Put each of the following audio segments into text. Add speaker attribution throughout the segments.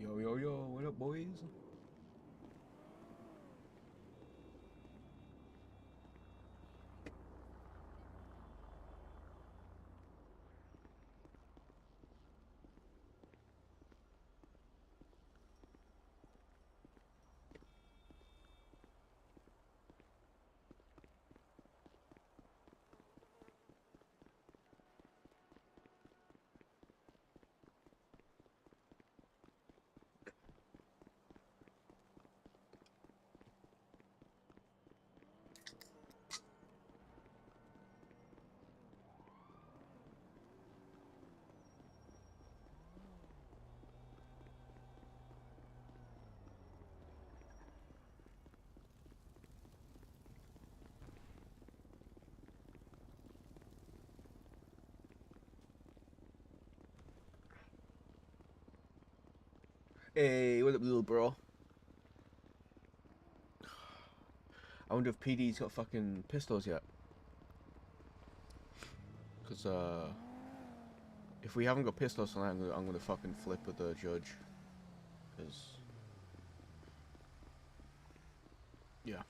Speaker 1: Yo, yo, yo, what up, boys? Hey, what up, little bro? I wonder if PD's got fucking pistols yet. Cause if we haven't got pistols tonight, I'm gonna fucking flip with the judge. Cause yeah,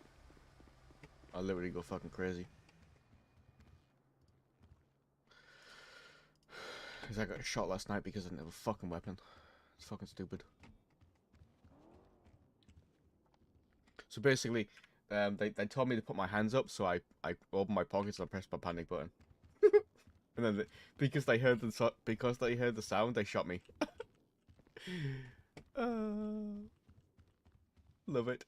Speaker 1: I'll literally go fucking crazy. Cause I got shot last night because I didn't have a fucking weapon. It's fucking stupid. So basically, they told me to put my hands up, so I opened my pockets and I pressed my panic button. And then because they heard the sound, they shot me. uh, love it.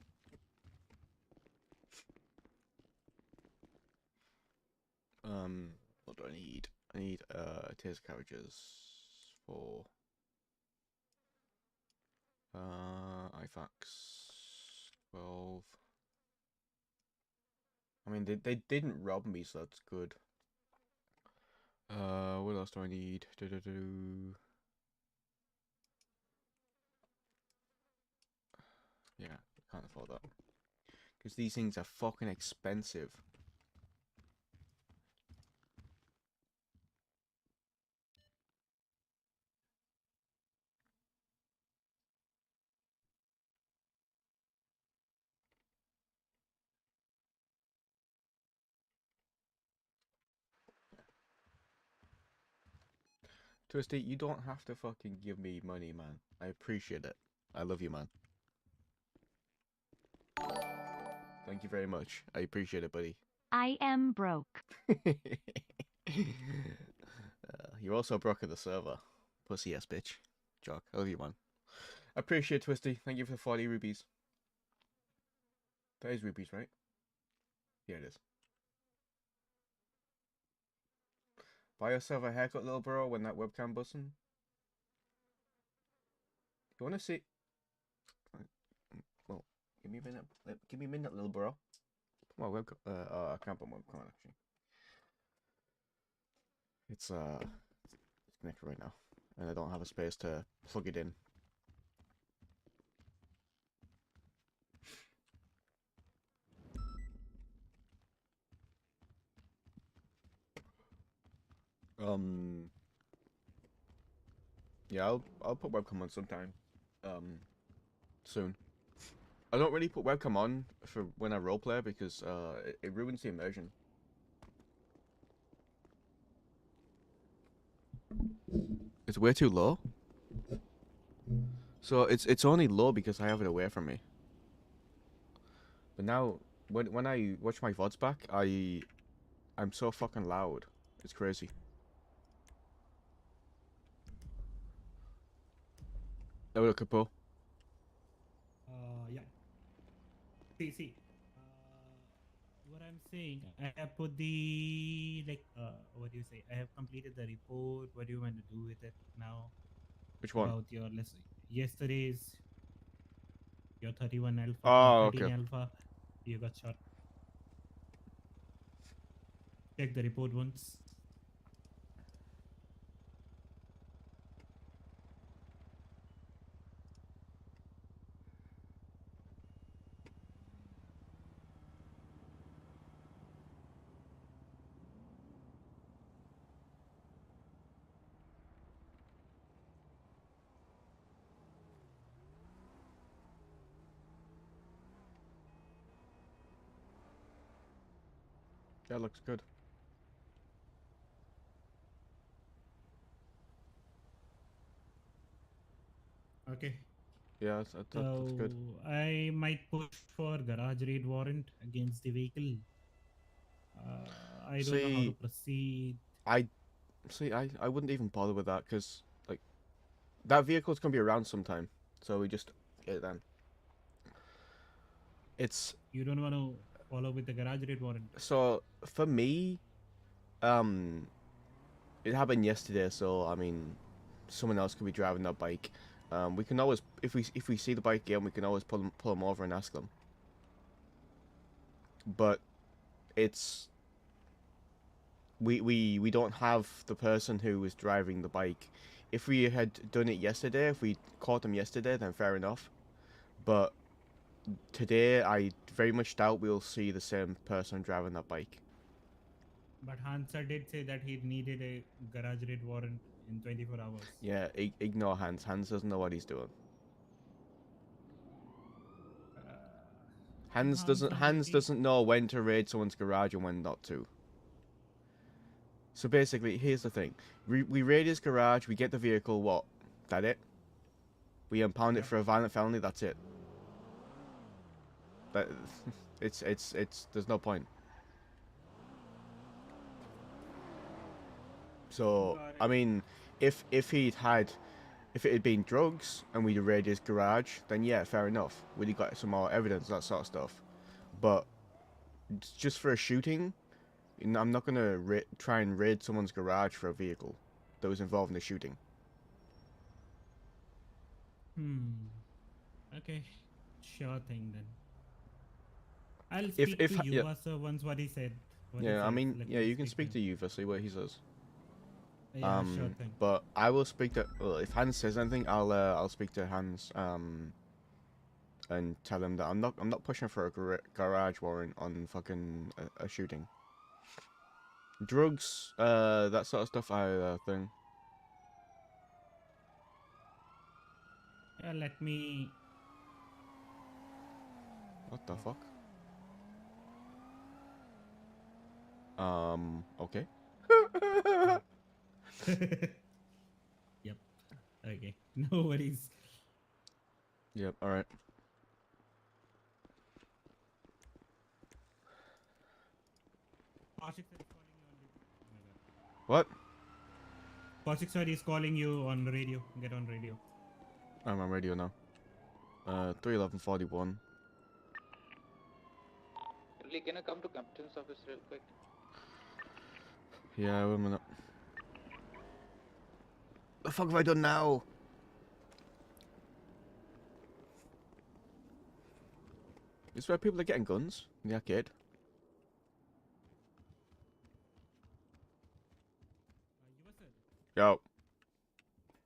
Speaker 1: What do I need? I need taser carriages for IFAX 12. I mean they didn't rob me, so that's good. What else do I need? Yeah, can't afford that. Because these things are fucking expensive. Twisty, you don't have to fucking give me money, man. I appreciate it. I love you, man. Thank you very much. I appreciate it, buddy.
Speaker 2: I am broke.
Speaker 1: You're also broke at the server. Pussy ass bitch. Jock. I love you, man. I appreciate it, Twisty. Thank you for the 40 rupees. That is rupees, right? Yeah, it is. Buy yourself a haircut, little bro, when that webcam buzzing. You wanna see? Well, give me a minute. Give me a minute, little bro. Put my webcam. I can't put my webcam on actually. It's connected right now, and I don't have a space to plug it in. Um. Yeah, I'll put webcam on sometime. Soon. I don't really put webcam on for when I roleplay because it ruins the immersion. It's way too low. So it's only low because I have it away from me. But now when I watch my VODs back, I'm so fucking loud. It's crazy. Oh look, Capo.
Speaker 3: Yeah. See. What I'm saying, I have put the what do you say? I have completed the report. What do you want to do with it now?
Speaker 1: Which one?
Speaker 3: About your yesterday's your 31 alpha, no
Speaker 1: Oh,
Speaker 3: 13
Speaker 1: okay.
Speaker 3: alpha. You got shot. Check the report once.
Speaker 1: Yeah, looks good.
Speaker 3: Okay.
Speaker 1: Yeah, that's good.
Speaker 3: So I might push for garage raid warrant against the vehicle. I don't know how to
Speaker 1: See,
Speaker 3: proceed.
Speaker 1: I I wouldn't even bother with that because like that vehicle's gonna be around sometime, so we just get it then. It's
Speaker 3: You don't want to follow with the garage raid warrant.
Speaker 1: so for me, um, it happened yesterday, so I mean, someone else could be driving that bike. We can always, if we see the bike again, we can always pull them over and ask them. But it's we don't have the person who was driving the bike. If we had done it yesterday, if we caught them yesterday, then fair enough. But today, I very much doubt we'll see the same person driving that bike.
Speaker 3: But Hansa did say that he needed a garage raid warrant in 24 hours.
Speaker 1: Yeah, ignore Hans. Hans doesn't know what he's doing.
Speaker 3: If Hans not
Speaker 1: Hans
Speaker 3: ready,
Speaker 1: doesn't know when to raid someone's garage and when not to. So basically, here's the thing: we raid his garage, we get the vehicle. What? That it? We impound it
Speaker 3: yep.
Speaker 1: for a violent felony. That's it. That it's. There's no point. So
Speaker 3: Got
Speaker 1: I
Speaker 3: it.
Speaker 1: mean, if he'd had, if it had been drugs and we'd raided his garage, then yeah, fair enough. We'd have got some more evidence, that sort of stuff. But just for a shooting, I'm not gonna try and raid someone's garage for a vehicle that was involved in the shooting.
Speaker 3: Hmm. Okay. Sure thing then. I'll
Speaker 1: If
Speaker 3: speak to
Speaker 1: if yeah
Speaker 3: Yuva once what he said. What he
Speaker 1: yeah, I
Speaker 3: says.
Speaker 1: mean
Speaker 3: Let
Speaker 1: yeah,
Speaker 3: me
Speaker 1: you can
Speaker 3: speak to
Speaker 1: speak
Speaker 3: him.
Speaker 1: to Yuva, see what he says.
Speaker 3: Yeah, sure thing.
Speaker 1: But I will speak to, well, if Hans says anything, I'll speak to Hans and tell him that I'm not pushing for a garage warrant on fucking a shooting. Drugs, that sort of stuff, I think.
Speaker 3: Yeah, let me.
Speaker 1: What the fuck? Okay.
Speaker 3: Yep. Okay. No worries.
Speaker 1: Yep, alright.
Speaker 3: Kaushik sir is calling you on radio. Oh my god.
Speaker 1: What?
Speaker 3: Kaushik sir is calling you on radio. Get on radio.
Speaker 1: I'm on radio now. 31141.
Speaker 2: Lee, can I come to captain's office real quick?
Speaker 1: Yeah, wait a minute. The fuck have I done now? Is where people are getting guns in the arcade?
Speaker 3: Yuva sir.
Speaker 1: Yo.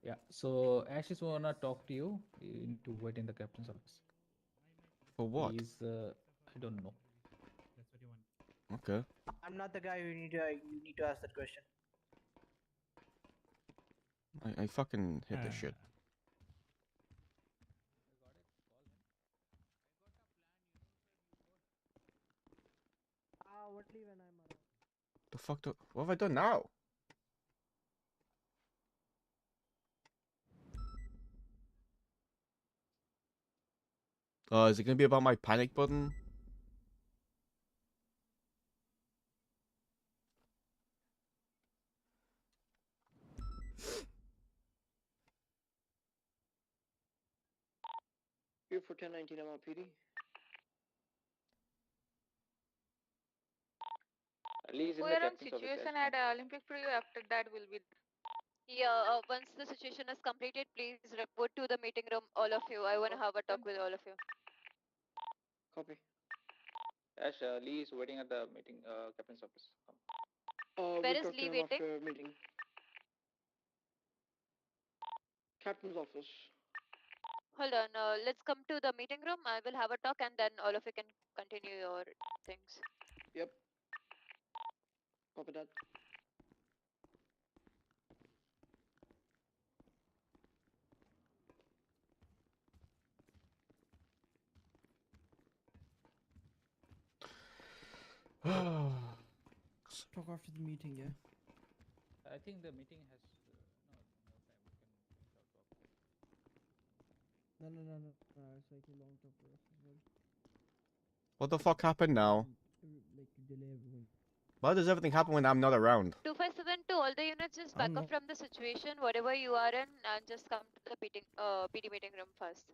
Speaker 2: Yeah, so Ashish wanna talk to you. You need to wait in the captain's office.
Speaker 1: For what?
Speaker 2: He's, I don't know.
Speaker 3: That's what you want.
Speaker 1: Okay.
Speaker 4: I'm not the guy you need to ask that question.
Speaker 1: I fucking hit this shit.
Speaker 4: Only when I'm around.
Speaker 1: The fuck what have I done now? Is it gonna be about my panic button?
Speaker 4: Here for 1019 MLPD.
Speaker 2: Lee is in
Speaker 5: We
Speaker 2: the
Speaker 5: are on
Speaker 2: captain's office.
Speaker 5: situation
Speaker 2: Ash,
Speaker 5: at Olympic Preview. After that, will be. Yeah, once the situation is completed, please report to the meeting room, all of you. I want to have a talk with all of you.
Speaker 4: Copy.
Speaker 2: Ash, Lee is waiting at the meeting, captain's office. Come.
Speaker 5: Where
Speaker 4: We'll
Speaker 5: is
Speaker 4: talk to
Speaker 5: Lee
Speaker 4: him
Speaker 5: waiting?
Speaker 4: after meeting. Captain's office.
Speaker 5: Hold on, let's come to the meeting room. I will have a talk and then all of you can continue your things.
Speaker 4: Yep. Copy that.
Speaker 6: talk after the meeting, yeah?
Speaker 2: I think the meeting has no more time. We can reach out to Apple.
Speaker 6: No. It's like a long talk for us as well.
Speaker 1: What the fuck happened now?
Speaker 6: Like to delay everyone.
Speaker 1: Why does everything happen when I'm not around?
Speaker 5: 2572, all the units just
Speaker 6: I
Speaker 5: back
Speaker 6: don't
Speaker 5: up
Speaker 6: know.
Speaker 5: from the situation, whatever you are in, and just come to the PD meeting room first.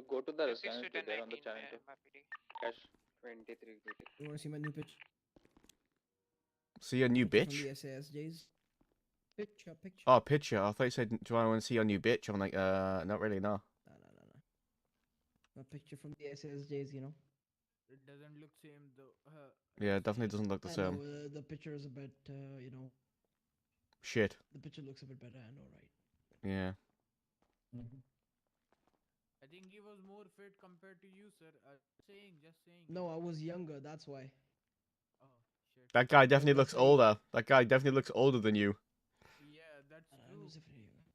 Speaker 7: Go to the
Speaker 8: 6 to
Speaker 7: restaurant
Speaker 8: 10
Speaker 7: there on the
Speaker 8: 19
Speaker 7: channel too.
Speaker 8: MRPD.
Speaker 7: Cash 23 PT.
Speaker 6: You want to see my new picture?
Speaker 1: See a new
Speaker 6: Picture from
Speaker 1: bitch?
Speaker 6: the SASJs. Picture.
Speaker 1: Oh, picture. I thought you said, do I want to see your new bitch? I'm like, not really, no.
Speaker 6: No. A picture from the SSJs, you know.
Speaker 9: It doesn't look same though.
Speaker 1: Yeah, it definitely doesn't look the
Speaker 6: I
Speaker 1: same.
Speaker 6: know the picture is a bit, you know,
Speaker 1: Shit.
Speaker 6: the picture looks a bit better. I know, right?
Speaker 1: Yeah.
Speaker 9: I think he was more fit compared to you, sir. Just saying.
Speaker 6: No, I was younger. That's why.
Speaker 9: Oh shit.
Speaker 1: That guy definitely looks
Speaker 6: definitely-
Speaker 1: older. That guy definitely looks older than you.
Speaker 9: Yeah, that's
Speaker 6: I
Speaker 9: true.
Speaker 6: was definitely younger.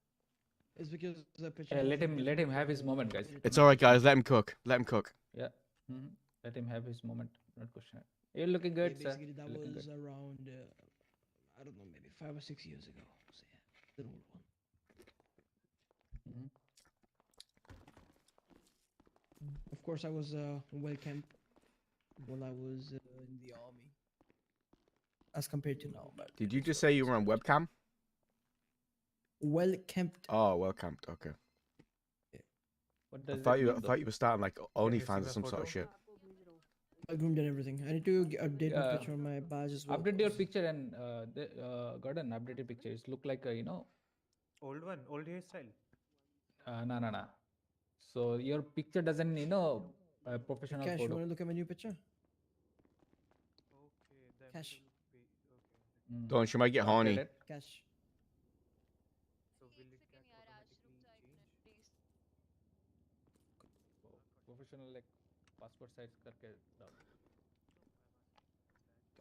Speaker 6: It's because the picture.
Speaker 2: Yeah,
Speaker 6: has
Speaker 2: let
Speaker 6: a
Speaker 2: him
Speaker 6: different,
Speaker 2: have his moment, guys.
Speaker 6: editing.
Speaker 1: It's alright, guys. Let him cook. Let him cook.
Speaker 2: Yeah. Let him have his moment. Not question. You're looking good,
Speaker 6: Yeah,
Speaker 2: sir.
Speaker 6: basically, that
Speaker 2: You're looking
Speaker 6: was
Speaker 2: good.
Speaker 6: around, I don't know, maybe 5 or 6 years ago. So yeah, the old one.
Speaker 2: Mhm.
Speaker 6: Of course, I was well camped while I was in the army, as compared to now. But
Speaker 1: Did you just say you were on webcam?
Speaker 6: well camped?
Speaker 1: Oh, well camped. Okay.
Speaker 2: What
Speaker 1: I
Speaker 2: does
Speaker 1: thought
Speaker 2: it
Speaker 1: you.
Speaker 2: mean,
Speaker 1: I
Speaker 2: though?
Speaker 1: thought you were starting like OnlyFans or
Speaker 9: receive a
Speaker 1: some sort of
Speaker 9: photo?
Speaker 1: shit.
Speaker 6: I groomed and everything. I need to update my
Speaker 2: Yeah.
Speaker 6: picture on my badge as well.
Speaker 2: Update your picture and Gordon, update your picture. It look like
Speaker 3: Old one, old hairstyle.
Speaker 2: no. So your picture doesn't professional
Speaker 6: Cash, you
Speaker 2: photo.
Speaker 6: want to look at my new picture?
Speaker 3: Okay, that
Speaker 6: Cash.
Speaker 3: will be okay.
Speaker 1: Don't you might get
Speaker 2: So update
Speaker 1: horny.
Speaker 2: it.
Speaker 6: Cash.
Speaker 3: So
Speaker 5: एक
Speaker 3: will it
Speaker 5: second
Speaker 3: get
Speaker 5: यार, आज रुक
Speaker 3: automatically
Speaker 5: जा एक
Speaker 3: change?
Speaker 5: minute, please.
Speaker 2: Professional like passport size करके डाल.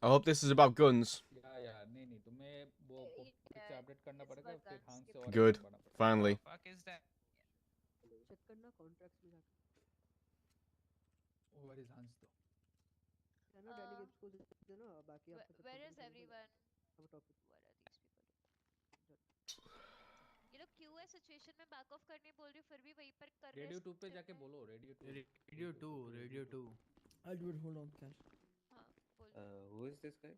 Speaker 1: I hope this is about guns.
Speaker 2: Yeah, नहीं तुम्हें वो picture
Speaker 5: Yeah,
Speaker 2: update करना
Speaker 5: it's
Speaker 2: पड़ेगा
Speaker 5: about
Speaker 2: फिर
Speaker 5: guns,
Speaker 2: हाँ से
Speaker 5: give
Speaker 2: और
Speaker 5: me
Speaker 1: Good.
Speaker 2: एक बार पड़ेगा.
Speaker 1: Finally.
Speaker 8: The fuck is that?
Speaker 6: Check करना contracts भी जाके.
Speaker 2: Where is Hans though?
Speaker 6: है ना delegates को देते ना बाकी आपके सब
Speaker 5: Where
Speaker 6: company
Speaker 5: is
Speaker 6: को
Speaker 5: everyone?
Speaker 6: have a topic.
Speaker 5: What are these people doing? ये लोग क्यों है सिचुएशन में बैक ऑफ करने बोल रही हूँ फिर भी वहीं पर कर रहे हैं
Speaker 2: Radio 2 पे
Speaker 5: step
Speaker 2: जाके
Speaker 5: में।
Speaker 2: बोलो Radio 2.
Speaker 9: Radio 2.
Speaker 6: I'll do it. Hold on, Cash.
Speaker 5: हाँ, बोल दो।
Speaker 7: Who is this guy?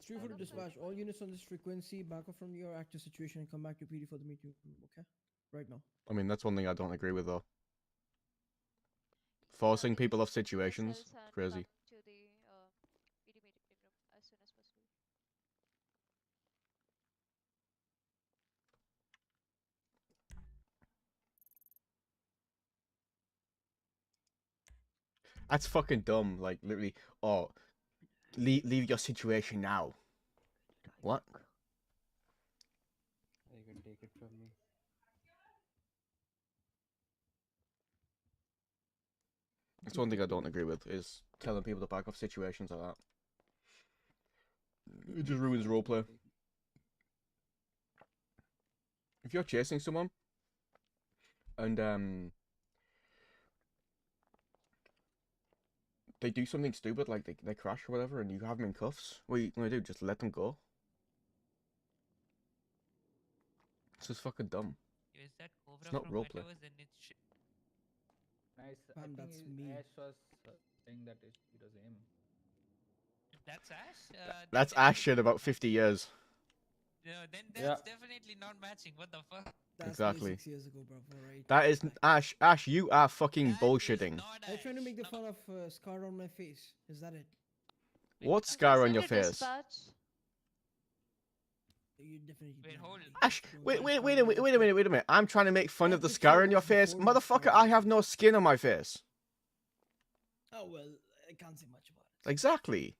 Speaker 6: 3 for the dispatch. All units on this frequency, back off from your active situation and come back to PD for the meeting room. Okay, right now.
Speaker 1: I mean, that's one thing I don't agree with though. Forcing
Speaker 5: Yeah,
Speaker 1: people off
Speaker 5: just take
Speaker 1: situations,
Speaker 5: missiles and
Speaker 1: crazy.
Speaker 5: come to the PD meeting room as soon as possible.
Speaker 1: That's fucking dumb. Like literally, oh, leave your situation now. What?
Speaker 7: You can take it from me.
Speaker 1: That's one thing I don't agree with is telling people to back off situations like that. It just ruins roleplay. If you're chasing someone and they do something stupid like they crash or whatever and you have them in cuffs, what are you gonna do? Just let them go? It's just fucking dumb.
Speaker 8: Is that Cobra
Speaker 1: not
Speaker 8: from
Speaker 1: roleplay.
Speaker 8: Metaverse? Then it's
Speaker 2: Nice. I
Speaker 6: Fam,
Speaker 2: think
Speaker 6: that's me.
Speaker 2: Ash was saying that it was him.
Speaker 8: that's Ash.
Speaker 1: That's Ash shit about 50 years.
Speaker 8: Then
Speaker 2: Yeah.
Speaker 8: that's definitely not matching. What the fuck?
Speaker 6: That's
Speaker 1: Exactly.
Speaker 6: 6 years ago, bro. Right.
Speaker 1: That is Ash. Ash, you are fucking
Speaker 8: That is
Speaker 1: bullshitting.
Speaker 8: not
Speaker 6: Are you trying to
Speaker 8: Ash.
Speaker 6: make the
Speaker 8: No.
Speaker 6: fun of scar on my face? Is that it?
Speaker 1: What
Speaker 5: Is
Speaker 1: scar
Speaker 5: this
Speaker 1: on your
Speaker 5: the
Speaker 1: face?
Speaker 5: dispatch?
Speaker 6: You definitely.
Speaker 8: Wait,
Speaker 6: blind
Speaker 8: hold.
Speaker 6: me.
Speaker 1: Ash,
Speaker 6: Don't
Speaker 1: wait,
Speaker 6: try
Speaker 1: wait,
Speaker 6: scar
Speaker 1: wait
Speaker 6: on
Speaker 1: a
Speaker 6: my
Speaker 1: minute, wait a
Speaker 6: face.
Speaker 1: minute, wait a minute. I'm trying to make fun
Speaker 6: That
Speaker 1: of the
Speaker 6: picture
Speaker 1: scar on
Speaker 6: was
Speaker 1: your face.
Speaker 6: before my
Speaker 1: Motherfucker,
Speaker 6: scar,
Speaker 1: I have
Speaker 6: man.
Speaker 1: no skin on my face.
Speaker 6: Oh well, I can't say much about it.
Speaker 1: Exactly.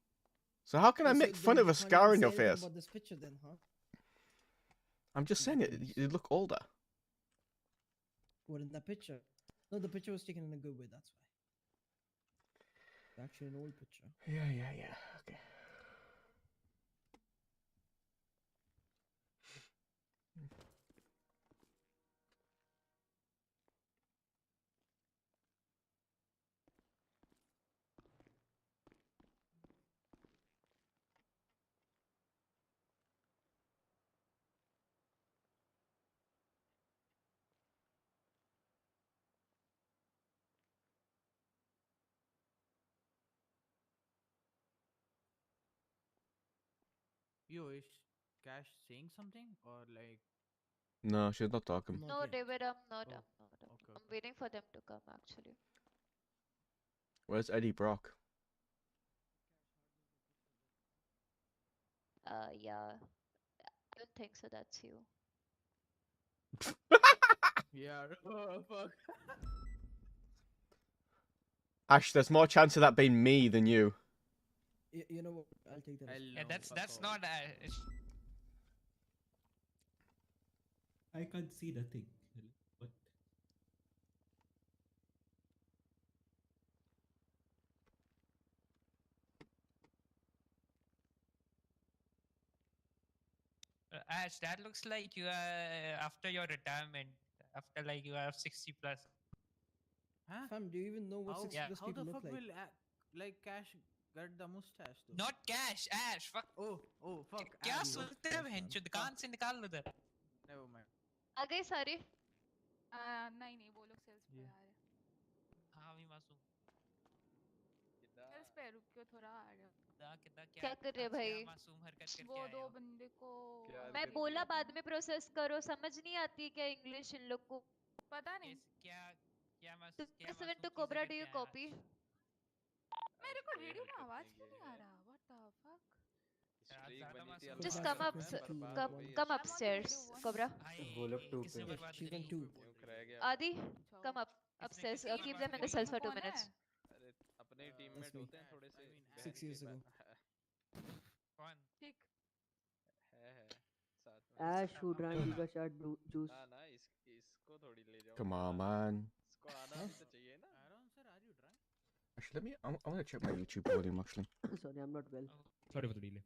Speaker 1: So how can I
Speaker 6: So
Speaker 1: make fun
Speaker 6: then
Speaker 1: of a
Speaker 6: you can't
Speaker 1: scar
Speaker 6: even
Speaker 1: on your
Speaker 6: say anything
Speaker 1: face?
Speaker 6: about this picture then, huh?
Speaker 1: I'm just saying it.
Speaker 6: Depends.
Speaker 1: You look older.
Speaker 6: What in that picture? No, the picture was taken in a good way. That's why. It's actually an old picture.
Speaker 1: Yeah. Okay.
Speaker 9: Yo, is Cash saying something or like?
Speaker 1: No, she's not talking.
Speaker 6: Not
Speaker 5: No,
Speaker 6: yet.
Speaker 5: David, I'm not.
Speaker 9: Oh,
Speaker 5: I'm
Speaker 9: okay.
Speaker 5: waiting for them to come actually.
Speaker 1: Where's Eddie Brock?
Speaker 5: Yeah. I don't think so. That's you.
Speaker 9: Yeah. Oh, fuck.
Speaker 1: Ash, there's more chance of that being me than you.
Speaker 6: You know what? I'll take that. as
Speaker 8: Yeah,
Speaker 9: Hello,
Speaker 8: that's
Speaker 9: fuck
Speaker 8: not.
Speaker 3: I can't see the thing. What?
Speaker 8: Ash, that looks like you are after your retirement. After like you are 60 plus.
Speaker 9: Huh?
Speaker 6: Fam, do you even know what
Speaker 9: How,
Speaker 6: 60
Speaker 8: Yeah.
Speaker 6: plus
Speaker 9: how
Speaker 6: people
Speaker 9: the
Speaker 6: look
Speaker 9: fuck
Speaker 6: like?
Speaker 9: will like Cash get the mustache though?
Speaker 8: Not cash, Ash. Fuck.
Speaker 9: Oh, fuck.
Speaker 8: क्या
Speaker 9: Ash.
Speaker 8: सोचते हैं बहनचोद दुकान से निकाल लो उधर.
Speaker 9: Never mind.
Speaker 5: आ गए सारे?
Speaker 10: नहीं नहीं वो लोग सेल्स पे
Speaker 9: Yeah.
Speaker 10: आ रहे हैं
Speaker 8: हाँ भी मासूम.
Speaker 10: सेल्स पे रुक के थोड़ा आ रहे
Speaker 5: क्या कर रहे भाई?
Speaker 8: मासूम हरकत
Speaker 10: हैं
Speaker 8: करके
Speaker 10: वो
Speaker 8: आए
Speaker 10: दो
Speaker 8: हो.
Speaker 10: बंदे को
Speaker 5: मैं बोला बाद में प्रोसेस करो. समझ नहीं आती क्या इंग्लिश इन लोग को?
Speaker 10: पता नहीं
Speaker 8: क्या क्या
Speaker 5: तो
Speaker 8: क्या
Speaker 5: 7
Speaker 8: मासूम
Speaker 5: to
Speaker 8: चीजें
Speaker 5: Cobra, do
Speaker 8: करके
Speaker 5: you
Speaker 8: आए
Speaker 5: copy?
Speaker 10: मेरे को रेडियो में आवाज क्यों नहीं आ रहा व्हाट द फक
Speaker 8: आज ज्यादा मासूम.
Speaker 6: Go
Speaker 5: Just
Speaker 6: back
Speaker 5: come
Speaker 6: to
Speaker 5: up,
Speaker 6: process two, not
Speaker 5: come
Speaker 6: one.
Speaker 5: come
Speaker 10: I'm on the
Speaker 5: upstairs,
Speaker 10: radio one.
Speaker 5: Cobra.
Speaker 7: वो लोग two
Speaker 8: किसने
Speaker 7: पे.
Speaker 8: बर्बाद
Speaker 6: She's on
Speaker 8: करी?
Speaker 6: 2.
Speaker 5: Adi,
Speaker 10: अच्छा
Speaker 5: come up
Speaker 8: किसने
Speaker 5: upstairs.
Speaker 8: किसने
Speaker 5: Keep
Speaker 8: बर्बाद
Speaker 5: them in the
Speaker 8: करी?
Speaker 5: cells for 2
Speaker 10: कौन है
Speaker 5: minutes.
Speaker 7: अरे अपने ही
Speaker 6: That's
Speaker 7: टीममेट
Speaker 6: me.
Speaker 7: होते हैं थोड़े से.
Speaker 6: 6 years ago.
Speaker 8: कौन?
Speaker 10: ठीक
Speaker 7: है साथ में.
Speaker 11: Ash who drank giga shot juice.
Speaker 7: ना इसको थोड़ी ले जाओ.
Speaker 1: Come on, man.
Speaker 7: इसको आना भी तो चाहिए ना.
Speaker 9: Aaron sir, are you drunk?
Speaker 1: Actually, let me. I want to check my YouTube volume. Actually.
Speaker 11: Sorry, I'm not well.
Speaker 9: Sorry for the delay.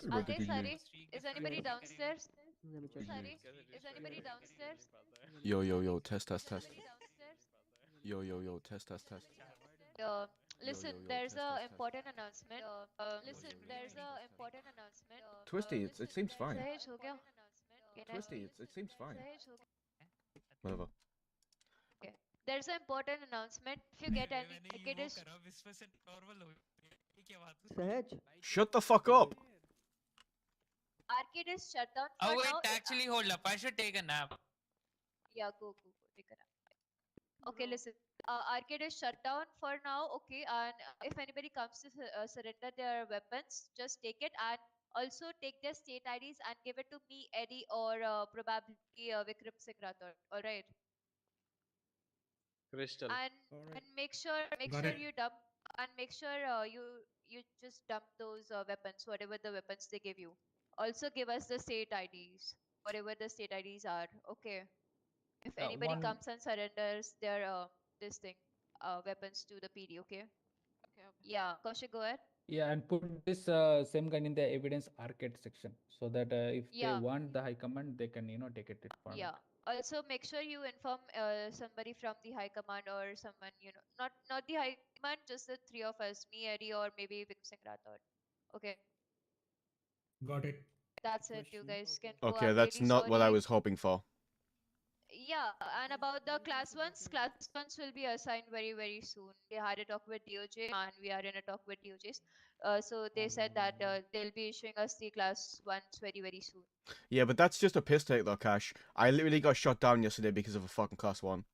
Speaker 1: What
Speaker 5: Adi,
Speaker 1: did you
Speaker 5: Sari,
Speaker 1: do?
Speaker 5: is anybody downstairs?
Speaker 11: Let me check.
Speaker 5: Sari, is anybody downstairs?
Speaker 1: Yo, test.
Speaker 5: Is anybody downstairs?
Speaker 1: Yo, test.
Speaker 5: Uh, listen,
Speaker 1: yo,
Speaker 5: there's
Speaker 1: test,
Speaker 5: a
Speaker 1: test, test.
Speaker 5: important announcement. Listen, there's a important announcement.
Speaker 1: Twisty, it seems fine.
Speaker 5: Sahej हो गया? Okay, next.
Speaker 1: Twisty, it seems fine.
Speaker 5: Sahej हो गया?
Speaker 1: Whatever.
Speaker 5: Okay. There's an important announcement. If you get any ticket is
Speaker 8: normal हो गया. ये क्या बात है?
Speaker 11: Sahaj,
Speaker 1: Shut the fuck up.
Speaker 5: arcade is shut down for
Speaker 8: Oh
Speaker 5: now.
Speaker 8: wait, actually hold up. I should take a nap.
Speaker 5: Yeah, go, take a nap. Okay, listen. Arcade is shut down for now. Okay, and if anybody comes to surrender their weapons, just take it and also take their state IDs and give it to me, Eddie, or probably Vikram Singh Rathod. All right.
Speaker 7: Crystal.
Speaker 5: And make sure
Speaker 3: Got it.
Speaker 5: you dump and make sure you just dump those weapons, whatever the weapons they give you. Also give us the state IDs, whatever the state IDs are. Okay. If anybody
Speaker 2: one-
Speaker 5: comes and surrenders their this thing weapons to the PD, okay?
Speaker 10: okay
Speaker 5: Yeah, Kaushik, go ahead.
Speaker 2: Yeah, and put this same gun in the evidence arcade section so that if
Speaker 5: Yeah.
Speaker 2: they want the high command, they can take it. Format.
Speaker 5: Yeah. Also, make sure you inform somebody from the high command or someone not the high command, just the three of us, me, Eddie, or maybe Vikram Singh Rathod. Okay,
Speaker 3: Got it.
Speaker 5: that's it. You guys can go.
Speaker 1: Okay,
Speaker 5: I'm
Speaker 1: that's
Speaker 5: really
Speaker 1: not what I
Speaker 5: sorry.
Speaker 1: was hoping for.
Speaker 5: Yeah, and about the class ones will be assigned very, very soon. They had a talk with DOJ, and we are in a talk with DOJ. So they said that they'll be issuing us the class ones very, very soon.
Speaker 1: Yeah, but that's just a piss take though, Cash. I literally got shot down yesterday because of a fucking class 1.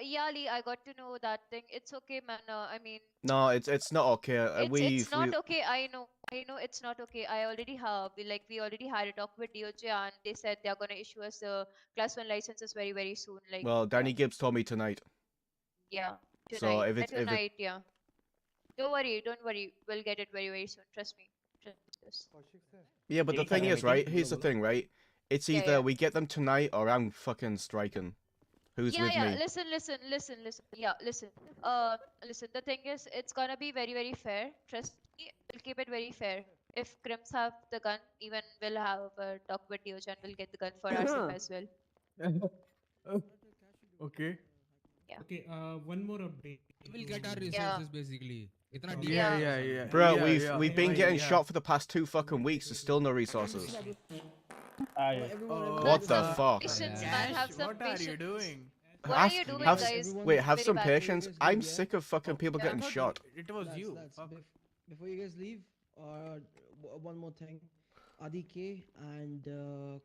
Speaker 5: Yeah, Lee, I got to know that thing. It's okay, man. I mean,
Speaker 1: No, it's not okay.
Speaker 5: it's not okay. I know it's not okay. I already have we already had a talk with DOJ, and they said they're gonna issue us the class 1 licenses very, very soon. Like,
Speaker 1: Well, Danny Gibbs told me tonight.
Speaker 5: yeah, tonight.
Speaker 1: So if it's
Speaker 5: tonight, yeah. Don't worry, we'll get it very, very soon. Trust me. Trust us.
Speaker 1: Yeah, but the thing is, right? Here's the thing, right? It's
Speaker 5: Yeah,
Speaker 1: either
Speaker 5: yeah.
Speaker 1: we get them tonight or I'm fucking striking. Who's
Speaker 5: Yeah,
Speaker 1: with
Speaker 5: yeah.
Speaker 1: me?
Speaker 5: Listen. Yeah, listen. Listen. The thing is, it's gonna be very, very fair. Trust me. We'll keep it very fair. If Crims have the gun, even we'll have a talk with DOJ and we'll get the gun for ourselves as well.
Speaker 9: Okay.
Speaker 5: Yeah.
Speaker 3: Okay, one more update.
Speaker 8: We'll get our
Speaker 5: Yeah.
Speaker 8: resources basically. Itna
Speaker 3: From-
Speaker 8: deep
Speaker 5: Yeah.
Speaker 9: Yeah.
Speaker 1: Bro,
Speaker 9: yeah,
Speaker 1: we've been
Speaker 9: yeah,
Speaker 1: getting
Speaker 9: yeah.
Speaker 1: shot for the past 2 fucking weeks. There's still no resources.
Speaker 9: Oh,
Speaker 1: What the
Speaker 5: Have
Speaker 1: fuck?
Speaker 5: patience,
Speaker 8: Yeah.
Speaker 5: man.
Speaker 9: Cash,
Speaker 5: Have some
Speaker 9: what are you
Speaker 5: patience.
Speaker 9: doing?
Speaker 5: What are you doing,
Speaker 1: have,
Speaker 5: guys?
Speaker 1: wait, have
Speaker 5: Very
Speaker 1: some
Speaker 5: bad.
Speaker 1: patience.
Speaker 6: Please,
Speaker 1: I'm
Speaker 6: yeah.
Speaker 1: sick of fucking people
Speaker 9: I
Speaker 1: getting
Speaker 9: thought
Speaker 1: shot.
Speaker 9: It was you.
Speaker 6: Lads,
Speaker 9: Fuck.
Speaker 6: before you guys leave, one more thing. Adi K and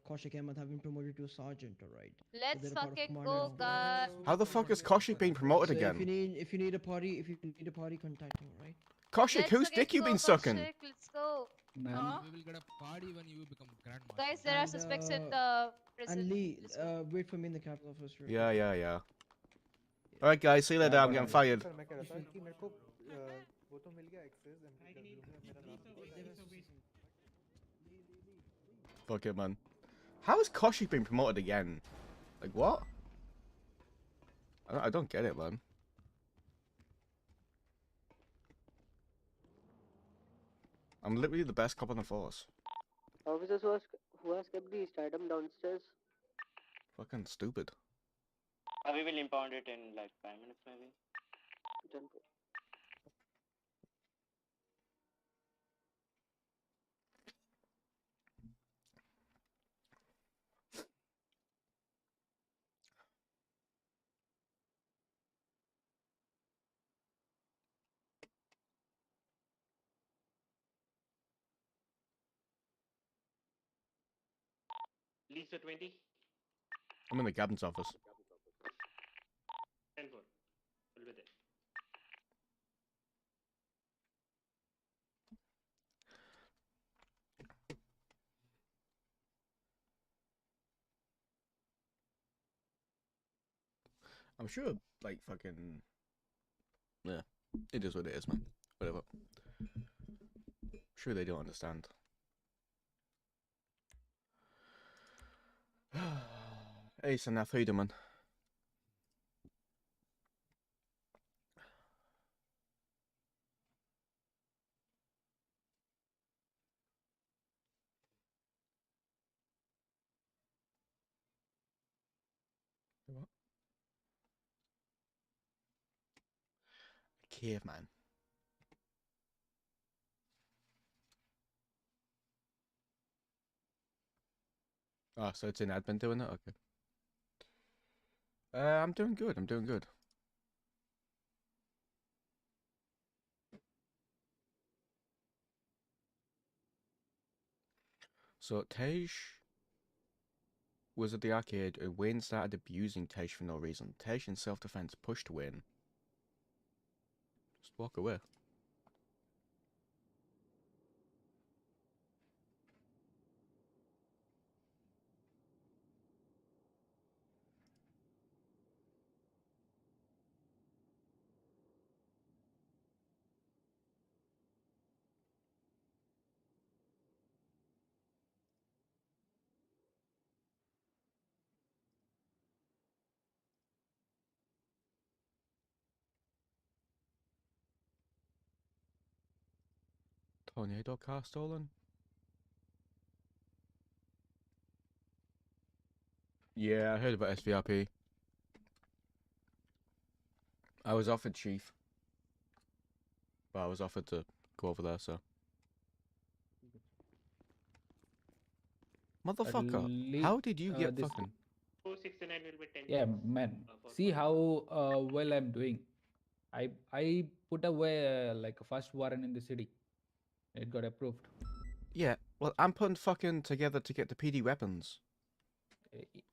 Speaker 6: Kaushik Ahmed have been promoted to a sergeant, alright? So
Speaker 5: Let's
Speaker 6: they're a part of
Speaker 5: fucking
Speaker 6: commando
Speaker 5: go,
Speaker 6: now.
Speaker 5: guys.
Speaker 1: How the fuck is Koshik being promoted
Speaker 6: So
Speaker 1: again?
Speaker 6: if you need a party, contact him, alright?
Speaker 1: Koshik,
Speaker 5: Let's
Speaker 1: whose
Speaker 5: fucking
Speaker 1: dick you
Speaker 5: go,
Speaker 1: been sucking?
Speaker 5: Kaushik. Let's go.
Speaker 2: Man,
Speaker 9: We will get a party when you become grandmaster.
Speaker 5: Guys, there are
Speaker 6: And,
Speaker 5: suspects in the prison.
Speaker 6: And Lee,
Speaker 5: Let's go.
Speaker 6: wait for me in the capital office. real
Speaker 1: Yeah,
Speaker 6: quick.
Speaker 1: yeah, yeah. Alright, guys, see you later.
Speaker 2: Yeah,
Speaker 1: I'm getting
Speaker 2: whatever.
Speaker 1: fired.
Speaker 12: Sir मैं कह रहा था कि मेरे को वो तो मिल गया एक्सेस एमपीडब्ल्यू में मेरा नाम
Speaker 1: Fuck it, man. How has Koshik been promoted again? Like, what? I don't get it, man. I'm literally the best cop on the force.
Speaker 11: Officers who has kept the stardom downstairs.
Speaker 1: Fucking stupid.
Speaker 13: We will impound it in like 5 minutes maybe.
Speaker 11: Done.
Speaker 13: Lisa 20.
Speaker 1: I'm in the captain's office.
Speaker 13: 10-4. We'll be there.
Speaker 1: I'm sure, like, fucking... Yeah. It is what it is, man. Whatever. Sure they don't understand. Hey, Sanath, how you doing, man? What? Caveman. Oh, so it's in admin doing it? Okay. I'm doing good. I'm doing good. So Tej was at the arcade and Wayne started abusing Tej for no reason. Tej in self-defense pushed Wayne. Just walk away. Tornado car stolen? Yeah, I heard about SVRP. I was offered chief. Well, I was offered to go over there, so. Motherfucker,
Speaker 2: Lee,
Speaker 1: how did you get
Speaker 2: this-
Speaker 1: fucking...
Speaker 13: 469 will be 10.
Speaker 2: Yeah, man. See how well I'm doing. I put away like a first warrant in the city. It got approved.
Speaker 1: Yeah, well, I'm putting fucking together to get the PD weapons.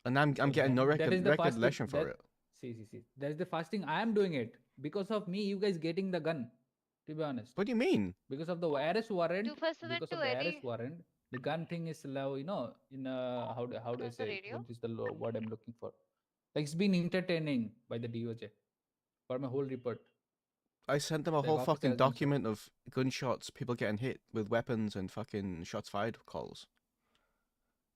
Speaker 1: And I'm
Speaker 2: So
Speaker 1: getting no
Speaker 2: that is the first thing
Speaker 1: recognition for
Speaker 2: that-
Speaker 1: it.
Speaker 2: See. That's the first thing I am doing it. Because of me, you guys getting the gun. To be honest.
Speaker 1: What do you mean?
Speaker 2: Because of the arrest warrant.
Speaker 5: 247
Speaker 2: Because
Speaker 5: to
Speaker 2: of the
Speaker 5: Eddie.
Speaker 2: arrest warrant, the gun thing is low. You know, in how do I
Speaker 5: On the
Speaker 2: say
Speaker 5: radio?
Speaker 2: what is the word I'm looking for? Like it's been entertaining by the DOJ for my whole report.
Speaker 1: I sent them a
Speaker 2: Like
Speaker 1: whole
Speaker 2: officer
Speaker 1: fucking
Speaker 2: has been shot.
Speaker 1: document of gunshots, people getting hit with weapons and fucking shots fired calls.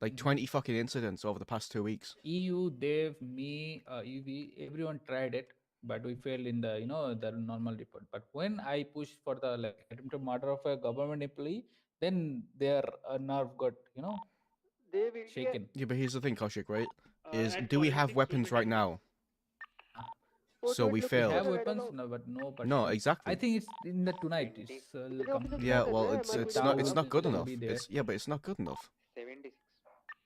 Speaker 1: Like 20 fucking incidents over the past 2 weeks.
Speaker 2: EU, Dave, me, EV, everyone tried it, but we failed in the the normal report. But when I pushed for the like attempted murder of a government employee, then their nerve got
Speaker 11: They will
Speaker 2: shaken.
Speaker 1: Yeah, but here's the thing, Kaushik, right? Is
Speaker 13: at
Speaker 1: do we
Speaker 13: 46
Speaker 1: have
Speaker 13: will
Speaker 1: weapons
Speaker 13: be
Speaker 1: right
Speaker 13: 10.
Speaker 1: now?
Speaker 11: Photo
Speaker 1: So
Speaker 11: it
Speaker 1: we
Speaker 11: looks
Speaker 2: We
Speaker 1: failed.
Speaker 2: have
Speaker 11: better, I don't
Speaker 2: weapons,
Speaker 11: know.
Speaker 2: but no. But
Speaker 1: No, exactly.
Speaker 2: I think it's in the tonight. It's
Speaker 11: The
Speaker 2: come.
Speaker 11: officers
Speaker 1: Yeah,
Speaker 11: started
Speaker 1: well,
Speaker 11: there,
Speaker 1: it's
Speaker 11: my
Speaker 1: it's
Speaker 11: good
Speaker 1: not
Speaker 11: dog.
Speaker 1: it's not good
Speaker 2: will
Speaker 1: enough.
Speaker 2: be there.
Speaker 1: Yeah, but it's not good enough.
Speaker 13: 76.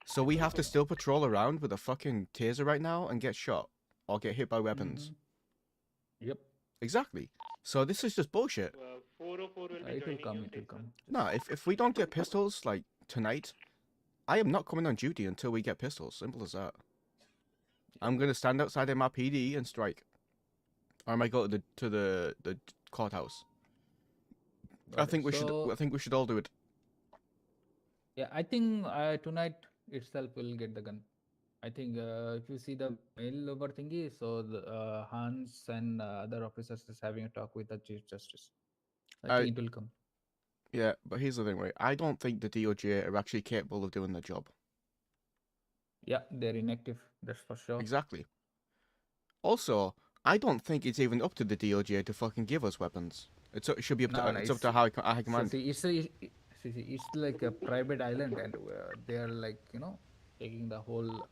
Speaker 1: So we have to still patrol around with a fucking taser right now and get shot or get hit by weapons.
Speaker 2: Yep.
Speaker 1: Exactly. So this is just bullshit.
Speaker 13: 404 will be
Speaker 2: It will
Speaker 13: joining
Speaker 2: come.
Speaker 13: you.
Speaker 2: It will come.
Speaker 1: No, if we don't get pistols, like tonight, I am not coming on duty until we get pistols. Simple as that. I'm gonna stand outside MRPD and strike, or I might go to the courthouse. I think we should all do it.
Speaker 2: Yeah, I think tonight itself will get the gun. I think if you see the mail over thingy, so the, Hans and other officers is having a talk with the Chief Justice. I think it will come.
Speaker 1: Yeah, but here's the thing, right? I don't think the DOJ are actually capable of doing their job.
Speaker 2: Yeah, they're inactive. That's for sure.
Speaker 1: Exactly. Also, I don't think it's even up to the DOJ to fucking give us weapons. It should be up to it's up to high command.
Speaker 2: So it's like a private island, and they are like taking the whole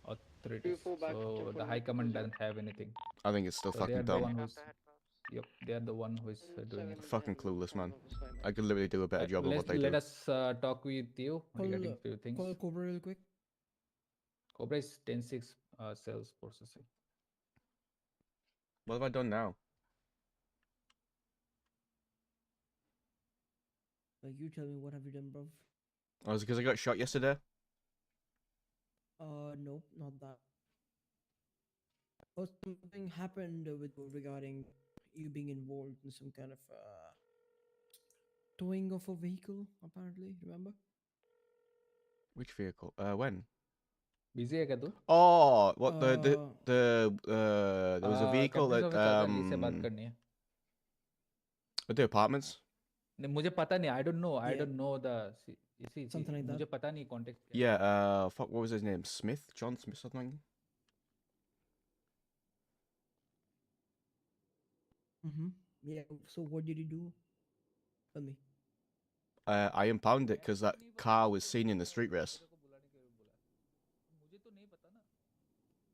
Speaker 2: authorities. So the high command doesn't have anything.
Speaker 1: I think it's still
Speaker 2: So
Speaker 1: fucking dumb.
Speaker 2: Yep, they are the one who is doing it.
Speaker 1: Fucking clueless, man. I could literally do a better job of what they do.
Speaker 2: Let us talk with you regarding few things.
Speaker 6: Call Cobra real quick.
Speaker 2: Cobra is 10-6 sales processing.
Speaker 1: What have I done now?
Speaker 6: Like, you tell me, what have you done, bro?
Speaker 1: Oh, is it because I got shot yesterday?
Speaker 6: Nope, not that. Oh, something happened with regarding you being involved in some kind of towing of a vehicle, apparently. Remember?
Speaker 1: Which vehicle? When?
Speaker 2: Busy hai kya tu?
Speaker 1: Oh, what there was a vehicle at the apartments.
Speaker 2: मुझे पता नहीं. I don't know. I don't know the.
Speaker 6: Something like that.
Speaker 2: मुझे पता नहीं context.
Speaker 1: Yeah. Fuck. What was his name? Smith. John Smith. Something.
Speaker 6: Yeah. So what did you do? Tell me.
Speaker 1: I impounded it because that car was seen in the street race.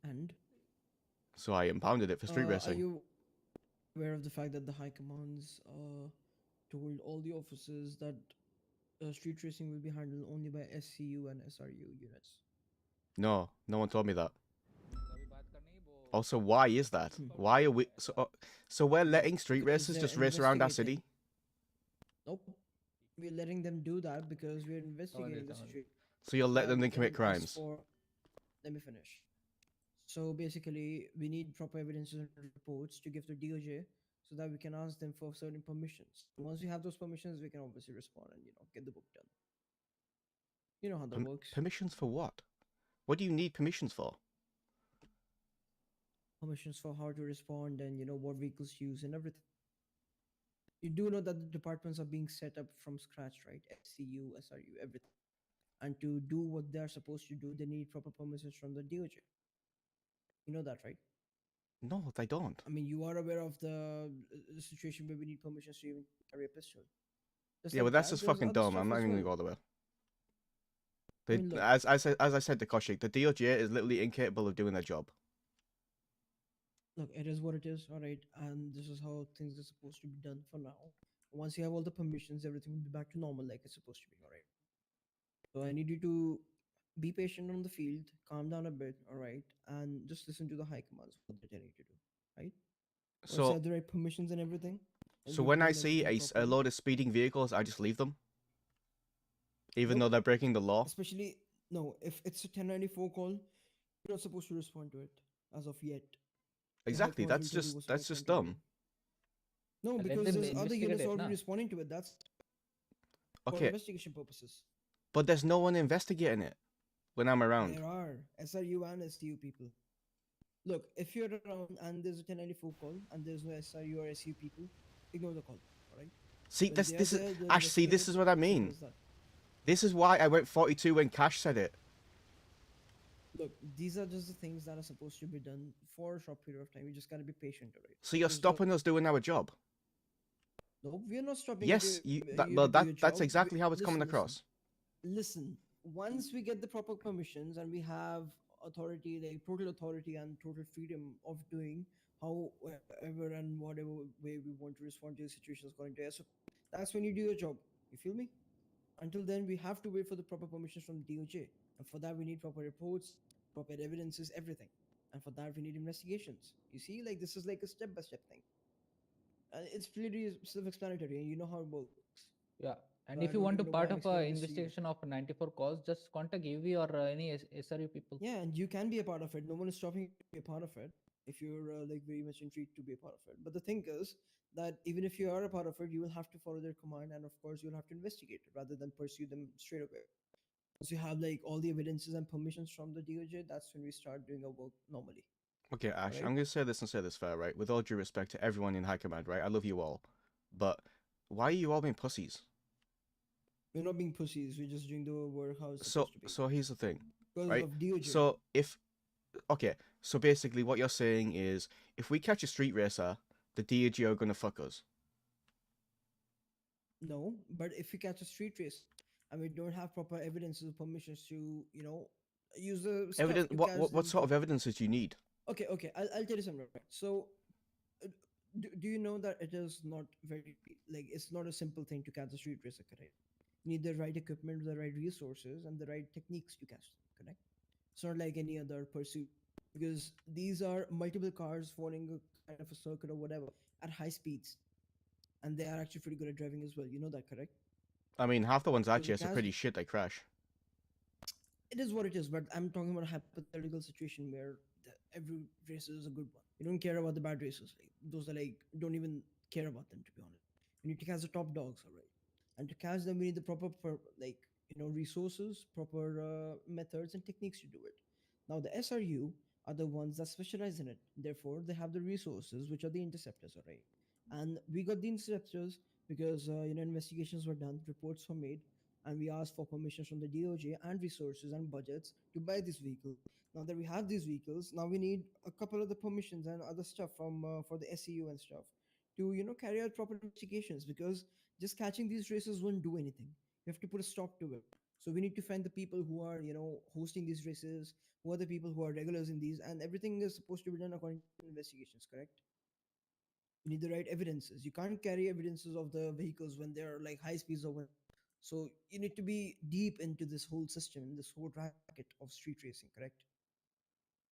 Speaker 6: And?
Speaker 1: So I impounded it for street racing.
Speaker 6: Are you aware of the fact that the high commands told all the officers that street racing will be handled only by SCU and SRU units?
Speaker 1: No one told me that. Also, why is that? Why are we so we're letting street racers just race around our city?
Speaker 6: Nope. We're letting them do that because we're investigating the situation.
Speaker 1: So you'll let them then commit crimes?
Speaker 6: Let me finish. So basically, we need proper evidences and reports to give to DOJ so that we can ask them for certain permissions. Once we have those permissions, we can obviously respond and get the book done. You know how that works.
Speaker 1: Permissions for what? What do you need permissions for?
Speaker 6: Permissions for how to respond and what vehicles to use and everything. You do know that the departments are being set up from scratch, right? SCU, SRU, everything. And to do what they're supposed to do, they need proper permissions from the DOJ. You know that, right?
Speaker 1: No, they don't.
Speaker 6: I mean, you are aware of the situation where we need permissions to even carry a pistol.
Speaker 1: Yeah, but that's just fucking dumb. I'm not even gonna go all the way. As I said to Koshik, the DOJ is literally incapable of doing their job.
Speaker 6: Look, it is what it is, alright, and this is how things are supposed to be done for now. Once you have all the permissions, everything will be back to normal like it's supposed to be, alright? So I need you to be patient on the field, calm down a bit, alright, and just listen to the high commands, what they need to do, right? Once you have the right permissions and everything.
Speaker 1: So when I see a load of speeding vehicles, I just leave them? Even though they're breaking the law?
Speaker 6: Especially, no, if it's a 1094 call, you're not supposed to respond to it as of yet.
Speaker 1: Exactly, that's just dumb.
Speaker 6: No, because there's other units already responding to it. That's for investigation purposes.
Speaker 1: But there's no one investigating it when I'm around.
Speaker 6: There are SRU and STU people. Look, if you're around and there's a 1094 call and there's no SRU or SU people, ignore the call, alright?
Speaker 1: See, this is Ash. See, this is what I mean. This is why I went 42 when Cash said it.
Speaker 6: Look, these are just the things that are supposed to be done for a short period of time. You just gotta be patient, alright?
Speaker 1: So you're stopping us doing our job?
Speaker 6: No, we're not stopping.
Speaker 1: Yes, that's exactly how it's coming across.
Speaker 6: Listen, once we get the proper permissions and we have authority, like total authority and total freedom of doing however and whatever way we want to respond to the situations according to us, so that's when you do your job. You feel me? Until then, we have to wait for the proper permissions from the DOJ. And for that, we need proper reports, proper evidences, everything. And for that, we need investigations. You see, like this is like a step-by-step thing. And it's pretty self-explanatory, and you know how it works.
Speaker 2: Yeah. And
Speaker 6: So
Speaker 2: if
Speaker 6: I
Speaker 2: you
Speaker 6: don't
Speaker 2: want to
Speaker 6: even know why
Speaker 2: part
Speaker 6: I'm
Speaker 2: of a
Speaker 6: explaining this to you.
Speaker 2: investigation of 94 calls, just contact UV or any SRU people.
Speaker 6: Yeah, and you can be a part of it. No one is stopping you to be a part of it if you're like very much intrigued to be a part of it. But the thing is that even if you are a part of it, you will have to follow their command, and of course, you'll have to investigate it rather than pursue them straight away. Once you have like all the evidences and permissions from the DOJ, that's when we start doing our work normally.
Speaker 1: Okay, Ash,
Speaker 6: Right?
Speaker 1: I'm gonna say this and say this fair, right? With all due respect to everyone in High Command, right? I love you all, but why are you all being pussies?
Speaker 6: We're not being pussies. We're just doing the work how it's
Speaker 1: So,
Speaker 6: supposed to be.
Speaker 1: so here's the thing,
Speaker 6: Because
Speaker 1: right?
Speaker 6: of DOJ.
Speaker 1: So okay, so basically what you're saying is, if we catch a street racer, the DOJ are gonna fuck us.
Speaker 6: No, but if we catch a street race and we don't have proper evidences or permissions to, use the stuff
Speaker 1: Evidence?
Speaker 6: to
Speaker 1: What,
Speaker 6: catch
Speaker 1: what
Speaker 6: them
Speaker 1: sort of
Speaker 6: properly.
Speaker 1: evidences do you need?
Speaker 6: Okay, I'll tell you something. Right? So, uh, do you know that it is not very, like, it's not a simple thing to catch a street racer, correct? You need the right equipment, the right resources, and the right techniques to catch them, correct? It's not like any other pursuit because these are multiple cars following a kind of a circuit or whatever at high speeds, and they are actually pretty good at driving as well. You know that, correct?
Speaker 1: I mean, half the ones
Speaker 6: So
Speaker 1: actually
Speaker 6: to
Speaker 1: are
Speaker 6: catch
Speaker 1: pretty shit. They crash.
Speaker 6: it is what it is, but I'm talking about a hypothetical situation where every racer is a good one. You don't care about the bad racers. Like, those are like, don't even care about them, to be honest. You need to catch the top dogs, all right? And to catch them, we need the proper, resources, proper methods and techniques to do it. Now, the SRU are the ones that specialize in it. Therefore, they have the resources, which are the interceptors, all right? And we got the interceptors because, investigations were done, reports were made, and we asked for permissions from the DOJ and resources and budgets to buy these vehicles. Now that we have these vehicles, now we need a couple of the permissions and other stuff from for the SEU and stuff to carry out proper investigations because just catching these races won't do anything. You have to put a stop to it. So we need to find the people who are hosting these races, who are the people who are regulars in these, and everything is supposed to be done according to investigations. Correct? You need the right evidences. You can't carry evidences of the vehicles when they're like high speeds or when. So you need to be deep into this whole system, this whole racket of street racing, correct?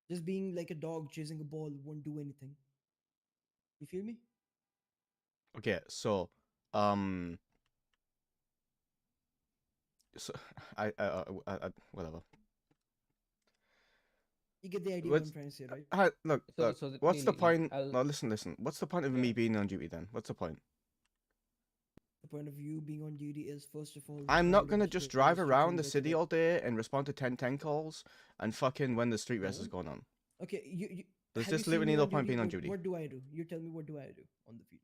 Speaker 6: Just being like a dog chasing a ball won't do anything. You feel me?
Speaker 1: Okay, so, um, so whatever.
Speaker 6: You get the idea what I'm trying to say, right?
Speaker 1: Look,
Speaker 2: So
Speaker 1: what's the
Speaker 2: Lee,
Speaker 1: point?
Speaker 2: I'll-
Speaker 1: No, listen. What's the point of me being on duty then? What's the point?
Speaker 6: The point of you being on duty is first of all.
Speaker 1: I'm not gonna
Speaker 6: responding to
Speaker 1: just
Speaker 6: the
Speaker 1: drive
Speaker 6: street
Speaker 1: around the
Speaker 6: incident.
Speaker 1: city all day and respond to 1010 calls and fucking when the street race is
Speaker 6: No.
Speaker 1: going on.
Speaker 6: Okay, you
Speaker 1: There's
Speaker 6: have you
Speaker 1: just
Speaker 6: seen
Speaker 1: literally
Speaker 6: me
Speaker 1: no
Speaker 6: on
Speaker 1: point being on
Speaker 6: What-
Speaker 1: duty.
Speaker 6: What do I do? You tell me what do I do on the field?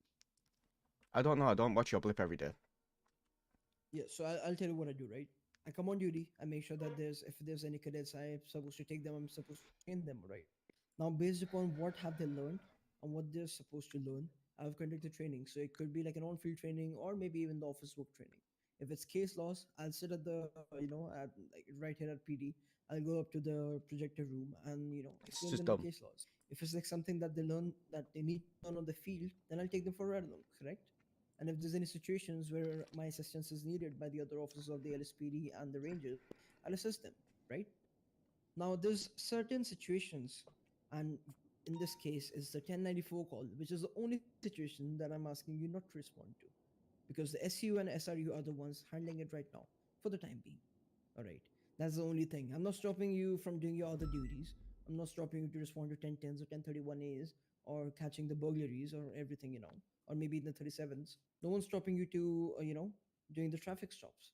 Speaker 1: I don't know. I don't watch your blip every day.
Speaker 6: Yeah, so I'll tell you what I do, right? I come on duty. I make sure that if there's any cadets I'm supposed to take them, I'm supposed to train them, right? Now, based upon what have they learned and what they're supposed to learn, I've conducted training. So it could be like an on-field training or maybe even the office work training. If it's case laws, I'll sit at the at like right here at PD. I'll go up to the projector room and explain
Speaker 1: just
Speaker 6: them the
Speaker 1: dumb.
Speaker 6: case laws. If it's like something that they learn that they need to learn on the field, then I'll take them for a ride along. Correct? And if there's any situations where my assistance is needed by the other officers of the LSPD and the Rangers, I'll assist them, right? Now, there's certain situations, and in this case, is the 1094 call, which is the only situation that I'm asking you not to respond to, because the SU and SRU are the ones handling it right now for the time being. All right, that's the only thing. I'm not stopping you from doing your other duties. I'm not stopping you to respond to 1010s or 1031As or catching the burglaries or everything, or maybe the 37s. No one's stopping you to, doing the traffic stops.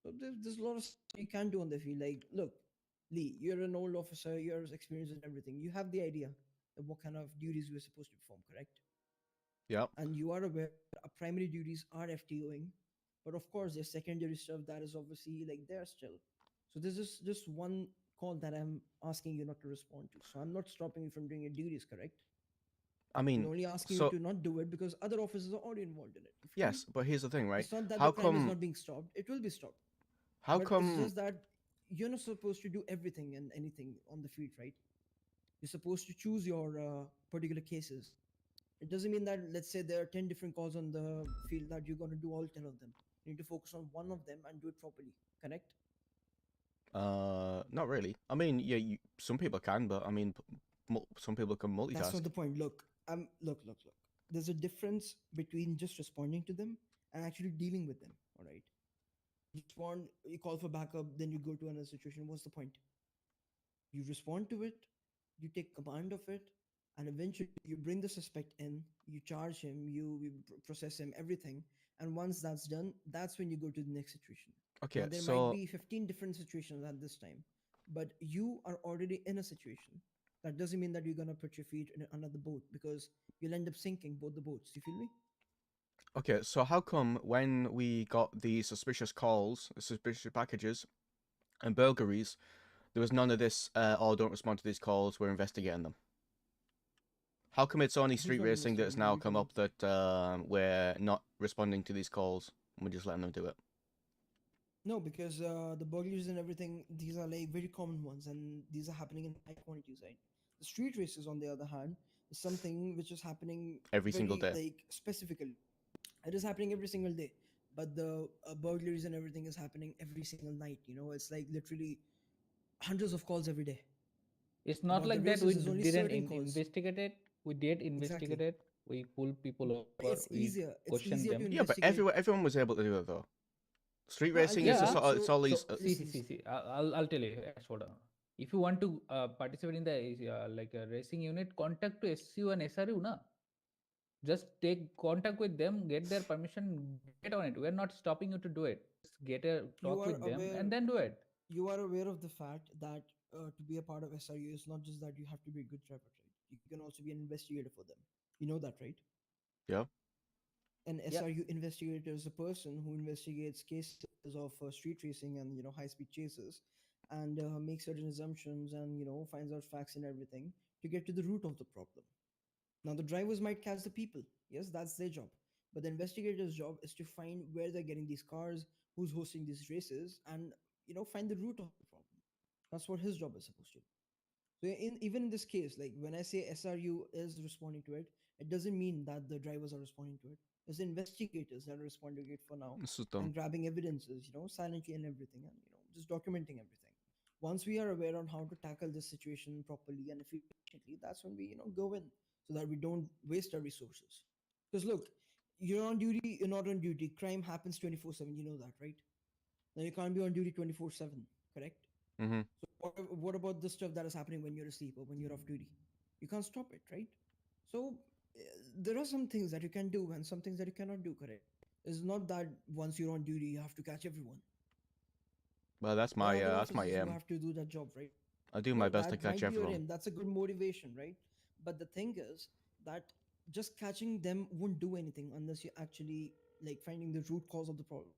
Speaker 6: So there's a lot of stuff you can do on the field. Like, look, Lee, you're an old officer, you're experienced in everything. You have the idea of what kind of duties we're supposed to perform, correct?
Speaker 1: Yep.
Speaker 6: And you are aware our primary duties are FTOing, but of course there's secondary stuff that is obviously like there still. So this is just one call that I'm asking you not to respond to. So I'm not stopping you from doing your duties, correct?
Speaker 1: I
Speaker 6: I'm
Speaker 1: mean,
Speaker 6: only asking
Speaker 1: so
Speaker 6: you to not do it because other officers are already involved in it. You feel me?
Speaker 1: yes, but here's the thing, right?
Speaker 6: It's not that
Speaker 1: How
Speaker 6: the crime is
Speaker 1: come?
Speaker 6: not being stopped. It will be stopped.
Speaker 1: How
Speaker 6: But it's
Speaker 1: come?
Speaker 6: just that you're not supposed to do everything and anything on the field, right? You're supposed to choose your particular cases. It doesn't mean that, let's say, there are 10 different calls on the field that you're going to do all 10 of them. You need to focus on one of them and do it properly. Correct?
Speaker 1: Not really. I mean, yeah, some people can, but I mean, some people can multitask.
Speaker 6: That's not the point. Look, look. there's a difference between just responding to them and actually dealing with them. All right. You respond, you call for backup, then you go to another situation. What's the point? You respond to it, you take command of it, and eventually you bring the suspect in, you charge him, you process him, everything. And once that's done, that's when you go to the next situation.
Speaker 1: Okay,
Speaker 6: Now, there might
Speaker 1: so
Speaker 6: be 15 different situations at this time, but you are already in a situation. That doesn't mean that you're going to put your feet in another boat, because you'll end up sinking both the boats. You feel me?
Speaker 1: okay, so how come when we got the suspicious calls, suspicious packages, and burglaries, there was none of this? Oh, don't respond to these calls. We're investigating them. How come it's only
Speaker 6: Who's
Speaker 1: street
Speaker 6: not
Speaker 1: racing that has
Speaker 6: investigating? What are
Speaker 1: now
Speaker 6: you
Speaker 1: come
Speaker 6: talking
Speaker 1: up that we're not responding to these calls and we're just letting them do it?
Speaker 6: No, because the burglaries and everything, these are like very common ones, and these are happening in high quantities, right? The street races, on the other hand, is something which is happening
Speaker 1: Every single
Speaker 6: very
Speaker 1: day.
Speaker 6: like specifically. It is happening every single day, but the burglaries and everything is happening every single night. You know, it's like literally hundreds of calls every day.
Speaker 2: It's not
Speaker 6: About the
Speaker 2: like that we
Speaker 6: races, is only
Speaker 2: didn't
Speaker 6: certain calls.
Speaker 2: investigate it. We did investigate
Speaker 6: Exactly.
Speaker 2: it. We pulled people over.
Speaker 6: It's
Speaker 2: We
Speaker 6: easier. It's
Speaker 2: questioned
Speaker 6: easier to
Speaker 2: them.
Speaker 1: Yeah, but
Speaker 6: investigate.
Speaker 1: everyone was able to do it though. Street
Speaker 6: No, I'll
Speaker 1: racing
Speaker 6: tell
Speaker 1: is
Speaker 6: you.
Speaker 1: just
Speaker 2: Yeah.
Speaker 1: it's all these.
Speaker 2: So
Speaker 6: listen.
Speaker 2: see. I'll tell you. Hold on. If you want to participate in the like a racing unit, contact to SU and SRU na. Just take contact with them, get their permission, get on it. We're not stopping you to do it. Just get a
Speaker 6: You
Speaker 2: talk
Speaker 6: are
Speaker 2: with them
Speaker 6: aware.
Speaker 2: and then do it.
Speaker 6: You are aware of the fact that to be a part of SRU is not just that you have to be a good driver, right? You can also be an investigator for them. You know that, right?
Speaker 1: Yeah.
Speaker 6: An
Speaker 2: Yeah.
Speaker 6: SRU investigator is a person who investigates cases of street racing and high speed chases, and makes certain assumptions and finds out facts and everything to get to the root of the problem. Now, the drivers might catch the people. Yes, that's their job. But the investigator's job is to find where they're getting these cars, who's hosting these races, and find the root of the problem. That's what his job is supposed to do. So even in this case, like when I say SRU is responding to it, it doesn't mean that the drivers are responding to it. It's the investigators that are responding to it for now
Speaker 1: This is dumb.
Speaker 6: and grabbing evidences, silently and everything, and just documenting everything. Once we are aware on how to tackle this situation properly and efficiently, that's when we go in, so that we don't waste our resources. Because look, you're on duty, you're not on duty. Crime happens 24/7. You know that, right? Now you can't be on duty 24/7. Correct?
Speaker 1: Mm-hmm.
Speaker 6: So what about the stuff that is happening when you're asleep or when you're off duty? You can't stop it, right? So there are some things that you can do and some things that you cannot do, correct? It's not that once you're on duty you have to catch everyone.
Speaker 1: Well, that's
Speaker 6: There are
Speaker 1: my
Speaker 6: other
Speaker 1: that's my
Speaker 6: officers who
Speaker 1: aim.
Speaker 6: have to do that job, right?
Speaker 1: I do my
Speaker 6: No,
Speaker 1: best to
Speaker 6: that
Speaker 1: catch
Speaker 6: might be your
Speaker 1: everyone.
Speaker 6: aim. That's a good motivation, right? But the thing is that just catching them won't do anything unless you actually like finding the root cause of the problem.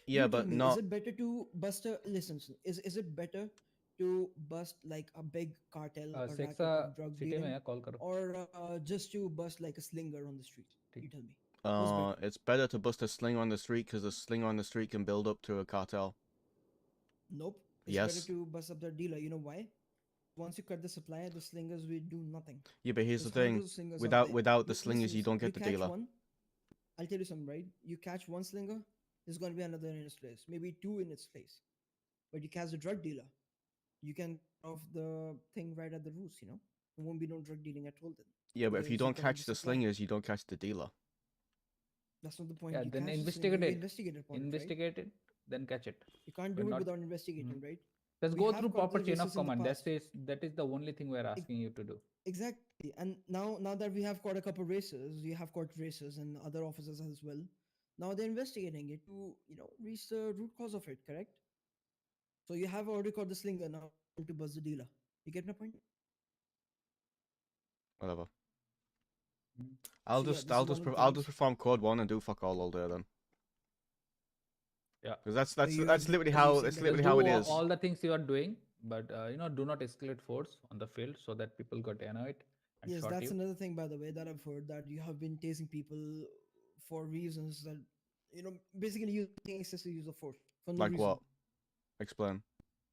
Speaker 1: Yeah,
Speaker 6: You tell
Speaker 1: but
Speaker 6: me, is
Speaker 1: not.
Speaker 6: it better to bust a listen? Is it better to bust like a big cartel, a racket
Speaker 2: Sexa
Speaker 6: of drug
Speaker 2: city
Speaker 6: dealing,
Speaker 2: में call करो.
Speaker 6: or just to bust like a slinger on the street? You tell me, what's better?
Speaker 1: It's better to bust a slinger on the street because a slinger on the street can build up to a cartel.
Speaker 6: Nope. It's better
Speaker 1: Yes.
Speaker 6: to bust up the dealer. You know why? Once you cut the supply, the slingers will do nothing.
Speaker 1: Yeah, but here's
Speaker 6: There's
Speaker 1: the thing:
Speaker 6: hundreds of slingers out
Speaker 1: without
Speaker 6: there.
Speaker 1: without the
Speaker 6: Look,
Speaker 1: slingers, you don't
Speaker 6: you
Speaker 1: get the
Speaker 6: catch
Speaker 1: dealer.
Speaker 6: one. I'll tell you something, right? You catch one slinger, there's gonna be another in its place, maybe two in its place. But you catch the drug dealer, you can cut off the thing right at the roots. There won't be no drug dealing at all then.
Speaker 1: Yeah, but if you
Speaker 6: Because you
Speaker 1: don't
Speaker 6: cut off the
Speaker 1: catch the
Speaker 6: supply.
Speaker 1: slingers, you don't catch the dealer.
Speaker 6: That's not the point.
Speaker 2: Yeah,
Speaker 6: You
Speaker 2: then
Speaker 6: catch the slinger,
Speaker 2: investigate
Speaker 6: you
Speaker 2: it.
Speaker 6: investigate upon it, right?
Speaker 2: Investigate it, then catch it.
Speaker 6: You can't
Speaker 2: We're
Speaker 6: do it
Speaker 2: not.
Speaker 6: without investigating, right?
Speaker 2: Let's
Speaker 6: We
Speaker 2: go
Speaker 6: have
Speaker 2: through
Speaker 6: caught
Speaker 2: proper
Speaker 6: the
Speaker 2: chain of
Speaker 6: races in the
Speaker 2: command.
Speaker 6: past.
Speaker 2: That is the only thing we're asking you to do.
Speaker 6: Exactly. And now that we have caught a couple races, we have caught races and other officers as well. Now they're investigating it to reach the root cause of it. Correct. So you have already caught the slinger. Now to buzz the dealer. You get my point?
Speaker 1: Whatever.
Speaker 2: Mm.
Speaker 1: I'll
Speaker 6: So, yeah,
Speaker 1: just
Speaker 6: this is one of the
Speaker 1: I'll
Speaker 6: things.
Speaker 1: just perform code 1 and do fuck all day then.
Speaker 2: Yeah.
Speaker 1: Because
Speaker 6: So you
Speaker 1: that's
Speaker 6: are
Speaker 1: literally
Speaker 6: saying
Speaker 1: how
Speaker 6: that
Speaker 1: it's
Speaker 6: you
Speaker 1: literally
Speaker 2: Just
Speaker 1: how
Speaker 2: do
Speaker 1: it is.
Speaker 2: all the things you are doing, but do not escalate force on the field so that people got annoyed and
Speaker 6: Yes,
Speaker 2: shot
Speaker 6: that's
Speaker 2: you.
Speaker 6: another thing, by the way, that I've heard, that you have been tasing people for reasons that basically using excessive use of force for no
Speaker 1: Like
Speaker 6: reason.
Speaker 1: what? Explain.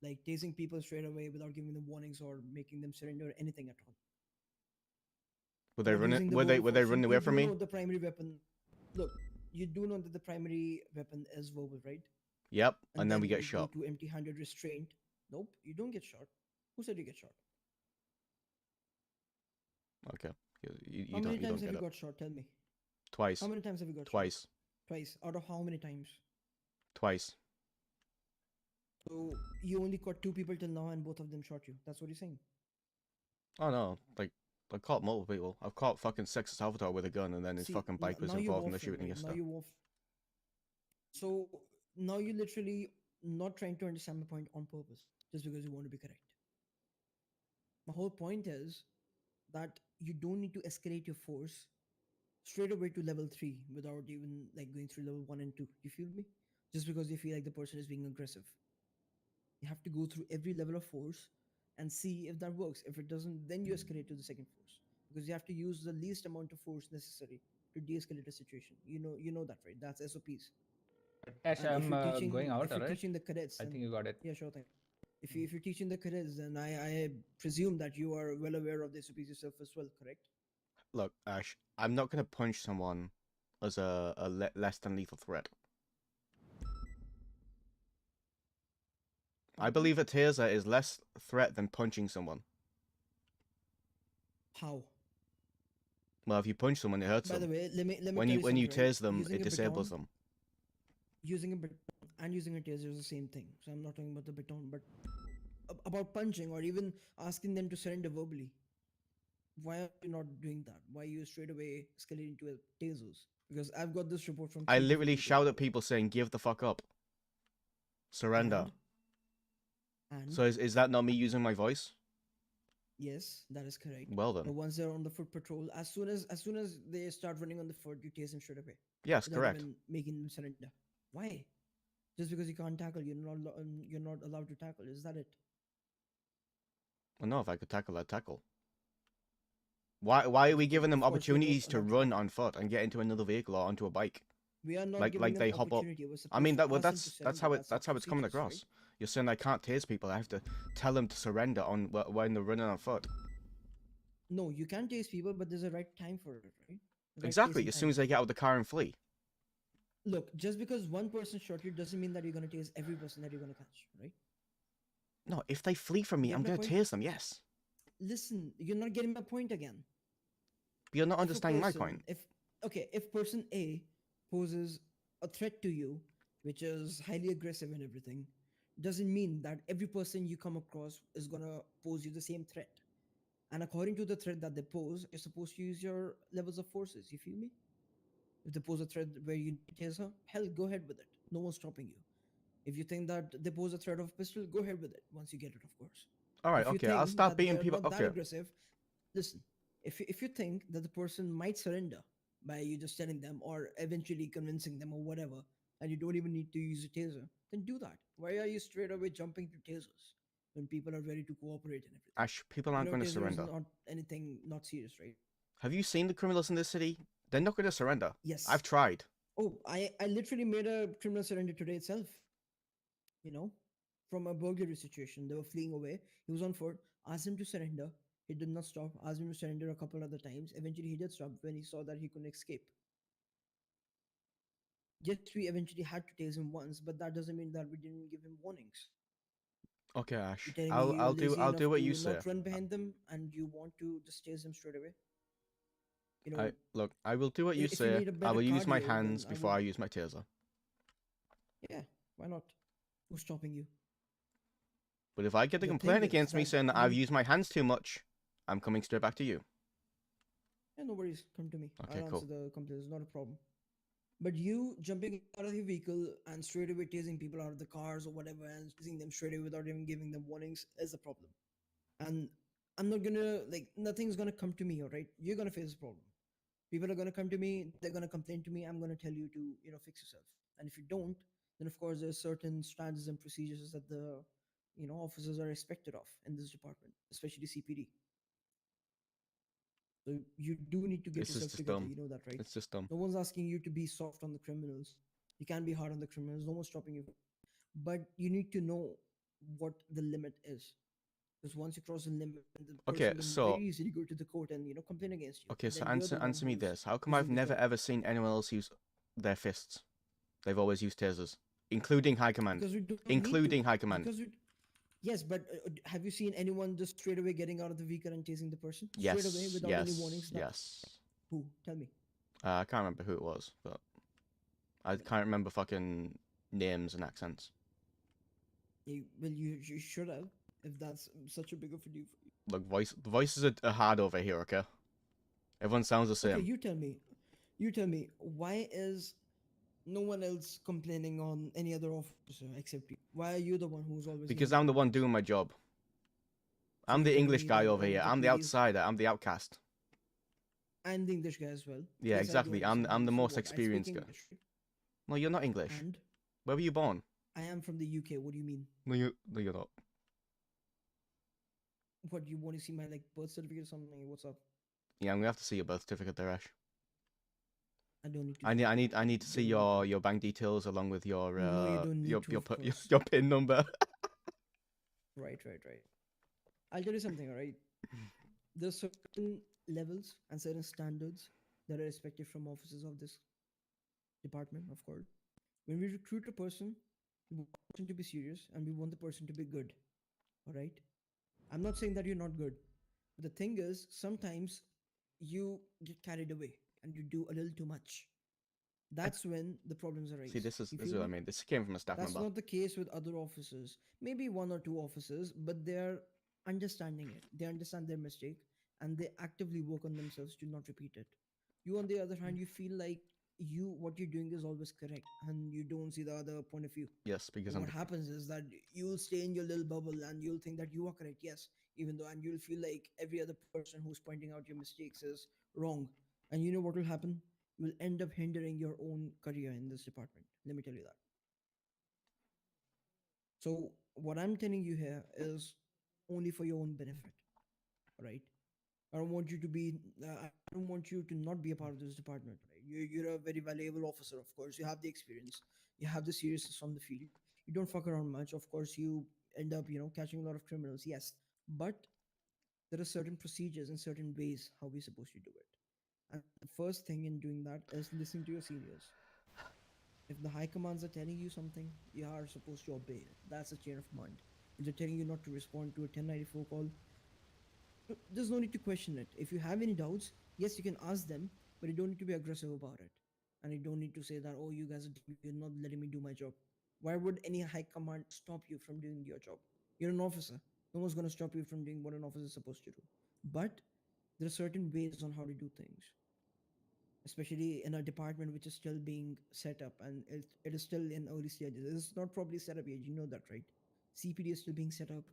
Speaker 6: Like tasing people straight away without giving them warnings or making them surrender or anything at all.
Speaker 1: Were they
Speaker 6: Or
Speaker 1: running?
Speaker 6: using the
Speaker 1: Were they
Speaker 6: verbal force.
Speaker 1: running away
Speaker 6: You
Speaker 1: from
Speaker 6: do
Speaker 1: me?
Speaker 6: know the primary weapon. Look, you do know that the primary weapon is verbal, right?
Speaker 1: Yep. And then we
Speaker 6: you
Speaker 1: get
Speaker 6: go
Speaker 1: shot.
Speaker 6: to empty-handed restraint. Nope, you don't get shot. Who said you get shot?
Speaker 1: Okay.
Speaker 6: How many
Speaker 1: you
Speaker 6: times
Speaker 1: don't
Speaker 6: have
Speaker 1: get
Speaker 6: you
Speaker 1: it.
Speaker 6: got shot? Tell me.
Speaker 1: Twice.
Speaker 6: How many times have you got shot?
Speaker 1: Twice.
Speaker 6: Twice. Out of how many times?
Speaker 1: Twice.
Speaker 6: So you only caught 2 people till now, and both of them shot you. That's what you're saying.
Speaker 1: Oh no, like I caught multiple people. I've caught fucking Sexy Salvatore with a gun, and then his
Speaker 6: See,
Speaker 1: fucking bike was
Speaker 6: now you're
Speaker 1: involved in the
Speaker 6: waffling,
Speaker 1: shooting
Speaker 6: right? Now
Speaker 1: yesterday.
Speaker 6: you waffle. So now you're literally not trying to understand my point on purpose, just because you want to be correct. My whole point is that you don't need to escalate your force straight away to level 3 without even like going through level 1 and 2. You feel me? Just because you feel like the person is being aggressive. You have to go through every level of force and see if that works. If it doesn't, then you escalate to the second force, because you have to use the least amount of force necessary to de-escalate a situation. You know that, right? That's SOPs.
Speaker 2: Ash,
Speaker 6: And if
Speaker 2: I'm
Speaker 6: you're teaching,
Speaker 2: going out.
Speaker 6: if you're
Speaker 2: Alright.
Speaker 6: teaching the cadets,
Speaker 2: I
Speaker 6: then
Speaker 2: think you got it.
Speaker 6: yeah, sure thing. If you're teaching the cadets, then I presume that you are well aware of the SOPs yourself as well, correct?
Speaker 1: Look, Ash, I'm not gonna punch someone as a less than lethal threat. I believe a taser is less threat than punching someone.
Speaker 6: How?
Speaker 1: Well, if you punch someone, it hurts
Speaker 6: By the
Speaker 1: them.
Speaker 6: way, let me
Speaker 1: When
Speaker 6: tell
Speaker 1: you when you
Speaker 6: something, right?
Speaker 1: tase them,
Speaker 6: Using
Speaker 1: it
Speaker 6: a
Speaker 1: disables
Speaker 6: baton-
Speaker 1: them.
Speaker 6: Using a baton and using a taser is the same thing. So I'm not talking about the baton, but about punching or even asking them to surrender verbally. Why are you not doing that? Why are you straight away escalating to tasers? Because I've got this report from
Speaker 1: I
Speaker 6: 3
Speaker 1: literally
Speaker 6: different people.
Speaker 1: shout at people saying, "Give the fuck up, surrender."
Speaker 6: And
Speaker 1: So is that not me using my voice?
Speaker 6: yes, that is correct.
Speaker 1: Well then.
Speaker 6: But once they're on the foot patrol, as soon as they start running on the foot, you tase them straight away.
Speaker 1: Yes,
Speaker 6: without
Speaker 1: correct.
Speaker 6: even making them surrender. Why? Just because you can't tackle, you're not allowed to tackle. Is that it?
Speaker 1: Well, no, if I could tackle, I'd tackle. Why are we giving them
Speaker 6: Of course, you're not
Speaker 1: opportunities to
Speaker 6: allowed to
Speaker 1: run
Speaker 6: tackle.
Speaker 1: on foot and get into another vehicle or onto a bike?
Speaker 6: We are not
Speaker 1: Like
Speaker 6: giving them
Speaker 1: they hop up.
Speaker 6: opportunity. We're
Speaker 1: I mean
Speaker 6: supposed to
Speaker 1: that
Speaker 6: ask them to
Speaker 1: that's
Speaker 6: surrender.
Speaker 1: how it's coming
Speaker 6: procedures,
Speaker 1: across.
Speaker 6: right?
Speaker 1: You're saying I can't tase people. I have to tell them to surrender on when they're running on foot.
Speaker 6: No, you can tase people, but there's a right time for it, right? Right
Speaker 1: Exactly.
Speaker 6: tasing
Speaker 1: As soon as
Speaker 6: time.
Speaker 1: they get out of the car and flee.
Speaker 6: Look, just because one person shot you doesn't mean that you're gonna tase every person that you're gonna catch, right?
Speaker 1: No, if they flee from me,
Speaker 6: Get
Speaker 1: I'm
Speaker 6: my
Speaker 1: gonna
Speaker 6: point?
Speaker 1: tase them. Yes.
Speaker 6: Listen, you're not getting my point again.
Speaker 1: You're not
Speaker 6: If a
Speaker 1: understanding my
Speaker 6: person-
Speaker 1: point.
Speaker 6: If person A poses a threat to you, which is highly aggressive and everything, doesn't mean that every person you come across is gonna pose you the same threat. And according to the threat that they pose, you're supposed to use your levels of forces. You feel me? If they pose a threat where you need taser, hell, go ahead with it. No one's stopping you. If you think that they pose a threat of pistol, go ahead with it. Once you get it, of course.
Speaker 1: All right.
Speaker 6: If you
Speaker 1: Okay. I'll
Speaker 6: think
Speaker 1: start
Speaker 6: that
Speaker 1: beating
Speaker 6: they're
Speaker 1: people.
Speaker 6: not that
Speaker 1: Okay.
Speaker 6: aggressive, listen. If you think that the person might surrender by you just telling them or eventually convincing them or whatever, and you don't even need to use a taser, then do that. Why are you straight away jumping to tasers when people are ready to cooperate and everything?
Speaker 1: Ash, people aren't going to
Speaker 6: taser is
Speaker 1: surrender.
Speaker 6: not anything not serious, right?
Speaker 1: Have you seen the criminals in this city? They're not going to surrender.
Speaker 6: Yes.
Speaker 1: I've tried.
Speaker 6: Oh, I literally made a criminal surrender today itself. You know, from a burglary situation. They were fleeing away. He was on foot. Asked him to surrender. He did not stop. Asked him to surrender a couple other times. Eventually, he did stop when he saw that he couldn't escape. Yes, we eventually had to tase him once, but that doesn't mean that we didn't give him warnings.
Speaker 1: Okay, Ash.
Speaker 6: You're telling me you're
Speaker 1: I'll
Speaker 6: lazy
Speaker 1: do
Speaker 6: enough
Speaker 1: what
Speaker 6: to
Speaker 1: you say.
Speaker 6: not run behind them, and you want to just tase them straight away. You know,
Speaker 1: Look, I will do what you
Speaker 6: if you
Speaker 1: say.
Speaker 6: need a
Speaker 1: I
Speaker 6: better
Speaker 1: will use my
Speaker 6: cardio, then
Speaker 1: hands
Speaker 6: I
Speaker 1: before
Speaker 6: would-
Speaker 1: I use my taser.
Speaker 6: yeah, why not? Who's stopping you?
Speaker 1: But if I get a
Speaker 6: The
Speaker 1: complaint
Speaker 6: thing is
Speaker 1: against me
Speaker 6: that
Speaker 1: saying that I've
Speaker 6: you-
Speaker 1: used my hands too much, I'm coming straight back to you.
Speaker 6: Yeah, no worries. Come to me.
Speaker 1: Okay,
Speaker 6: I'll
Speaker 1: cool.
Speaker 6: answer the complaint. It's not a problem. But you jumping out of your vehicle and straight away tasing people out of the cars or whatever and tasing them straight away without even giving them warnings is a problem. And I'm not gonna, nothing's gonna come to me, alright? You're gonna face a problem. People are gonna come to me, they're gonna complain to me, I'm gonna tell you to, fix yourself. And if you don't, then of course there's certain standards and procedures that the, officers are expected of in this department, especially CPD. So you do need to get
Speaker 1: This is
Speaker 6: yourself
Speaker 1: just
Speaker 6: together.
Speaker 1: dumb.
Speaker 6: You know that, right?
Speaker 1: It's just dumb.
Speaker 6: No one's asking you to be soft on the criminals. You can be hard on the criminals. No one's stopping you. But you need to know what the limit is. Because once you cross the limit, the
Speaker 1: Okay,
Speaker 6: person will
Speaker 1: so-
Speaker 6: very easily go to the court and complain against you.
Speaker 1: Okay,
Speaker 6: And
Speaker 1: so
Speaker 6: then you're the one
Speaker 1: answer me
Speaker 6: who's
Speaker 1: this. How come
Speaker 6: losing
Speaker 1: I've
Speaker 6: the
Speaker 1: never
Speaker 6: job.
Speaker 1: ever seen anyone else use their fists? They've always used tasers. Including High Command.
Speaker 6: Because we don't need to.
Speaker 1: Including High Command.
Speaker 6: Because we, Yes, but have you seen anyone just straight away getting out of the vehicle and chasing the person straight away
Speaker 1: Yes,
Speaker 6: without any warnings?
Speaker 1: yes.
Speaker 6: Who? Tell me.
Speaker 1: I can't remember who it was, but I can't remember fucking names and accents.
Speaker 6: You should have, if that's such a big of a deal for you.
Speaker 1: Look, the voices are hard over here, okay? Everyone sounds the same.
Speaker 6: Okay, you tell me. Why is no one else complaining on any other officer except you? Why are you the one who's always
Speaker 1: Because
Speaker 6: getting
Speaker 1: I'm the one
Speaker 6: complaints?
Speaker 1: doing my job.
Speaker 6: So
Speaker 1: I'm
Speaker 6: you
Speaker 1: the
Speaker 6: tell
Speaker 1: English
Speaker 6: me
Speaker 1: guy
Speaker 6: that
Speaker 1: over
Speaker 6: all
Speaker 1: here.
Speaker 6: of the
Speaker 1: I'm the
Speaker 6: police
Speaker 1: outsider. I'm the outcast.
Speaker 6: and the English guy as well.
Speaker 1: Yeah,
Speaker 6: Yes, I do
Speaker 1: exactly. I'm
Speaker 6: understand.
Speaker 1: the
Speaker 6: So
Speaker 1: most
Speaker 6: what? I speak
Speaker 1: experienced guy.
Speaker 6: English, right?
Speaker 1: No, you're not English.
Speaker 6: And
Speaker 1: Where were you born?
Speaker 6: I am from the UK. What do you mean?
Speaker 1: No, you're not.
Speaker 6: What, you want to see my like birth certificate or something? What's up?
Speaker 1: Yeah, I'm gonna have to see your birth certificate there, Ash.
Speaker 6: I don't need to.
Speaker 1: I need to see your bank details along with your
Speaker 6: No, you don't need
Speaker 1: your
Speaker 6: to,
Speaker 1: your,
Speaker 6: of
Speaker 1: pu- your
Speaker 6: course.
Speaker 1: your pin number.
Speaker 6: Right. I'll tell you something, alright? There's certain levels and certain standards that are expected from officers of this department, of course. When we recruit a person, we want the person to be serious and we want the person to be good. Alright? I'm not saying that you're not good. But the thing is, sometimes you get carried away and you do a little too much. That's when the problems arise.
Speaker 1: See, this is
Speaker 6: You
Speaker 1: this is
Speaker 6: feel
Speaker 1: what I
Speaker 6: me?
Speaker 1: mean. This came from a staff
Speaker 6: That's
Speaker 1: member.
Speaker 6: not the case with other officers. Maybe one or two officers, but they're understanding it. They understand their mistake and they actively work on themselves to not repeat it. You, on the other hand, you feel like what you're doing is always correct and you don't see the other point of view.
Speaker 1: Yes, because
Speaker 6: What happens is that you'll stay in your little bubble and you'll think that you are correct, yes, even though, and you'll feel like every other person who's pointing out your mistakes is wrong. And you know what will happen? You will end up hindering your own career in this department. Let me tell you that. So what I'm telling you here is only for your own benefit, right? I don't want you to be. I don't want you to not be a part of this department. Right? You're a very valuable officer, of course. You have the experience. You have the seriousness on the field. You don't fuck around much. Of course, you end up, catching a lot of criminals. Yes, but there are certain procedures and certain ways how we're supposed to do it. And the first thing in doing that is listening to your seniors. If the high commands are telling you something, you are supposed to obey it. That's a chain of command. If they're telling you not to respond to a 1094 call, there's no need to question it. If you have any doubts, yes, you can ask them, but you don't need to be aggressive about it. And you don't need to say that, oh, you guys you're not letting me do my job. Why would any high command stop you from doing your job? You're an officer. No one's going to stop you from doing what an officer is supposed to do. But there are certain ways on how to do things, especially in a department which is still being set up and it is still in early stages. It's not probably set up yet, you know that, right? CPD is still being set up,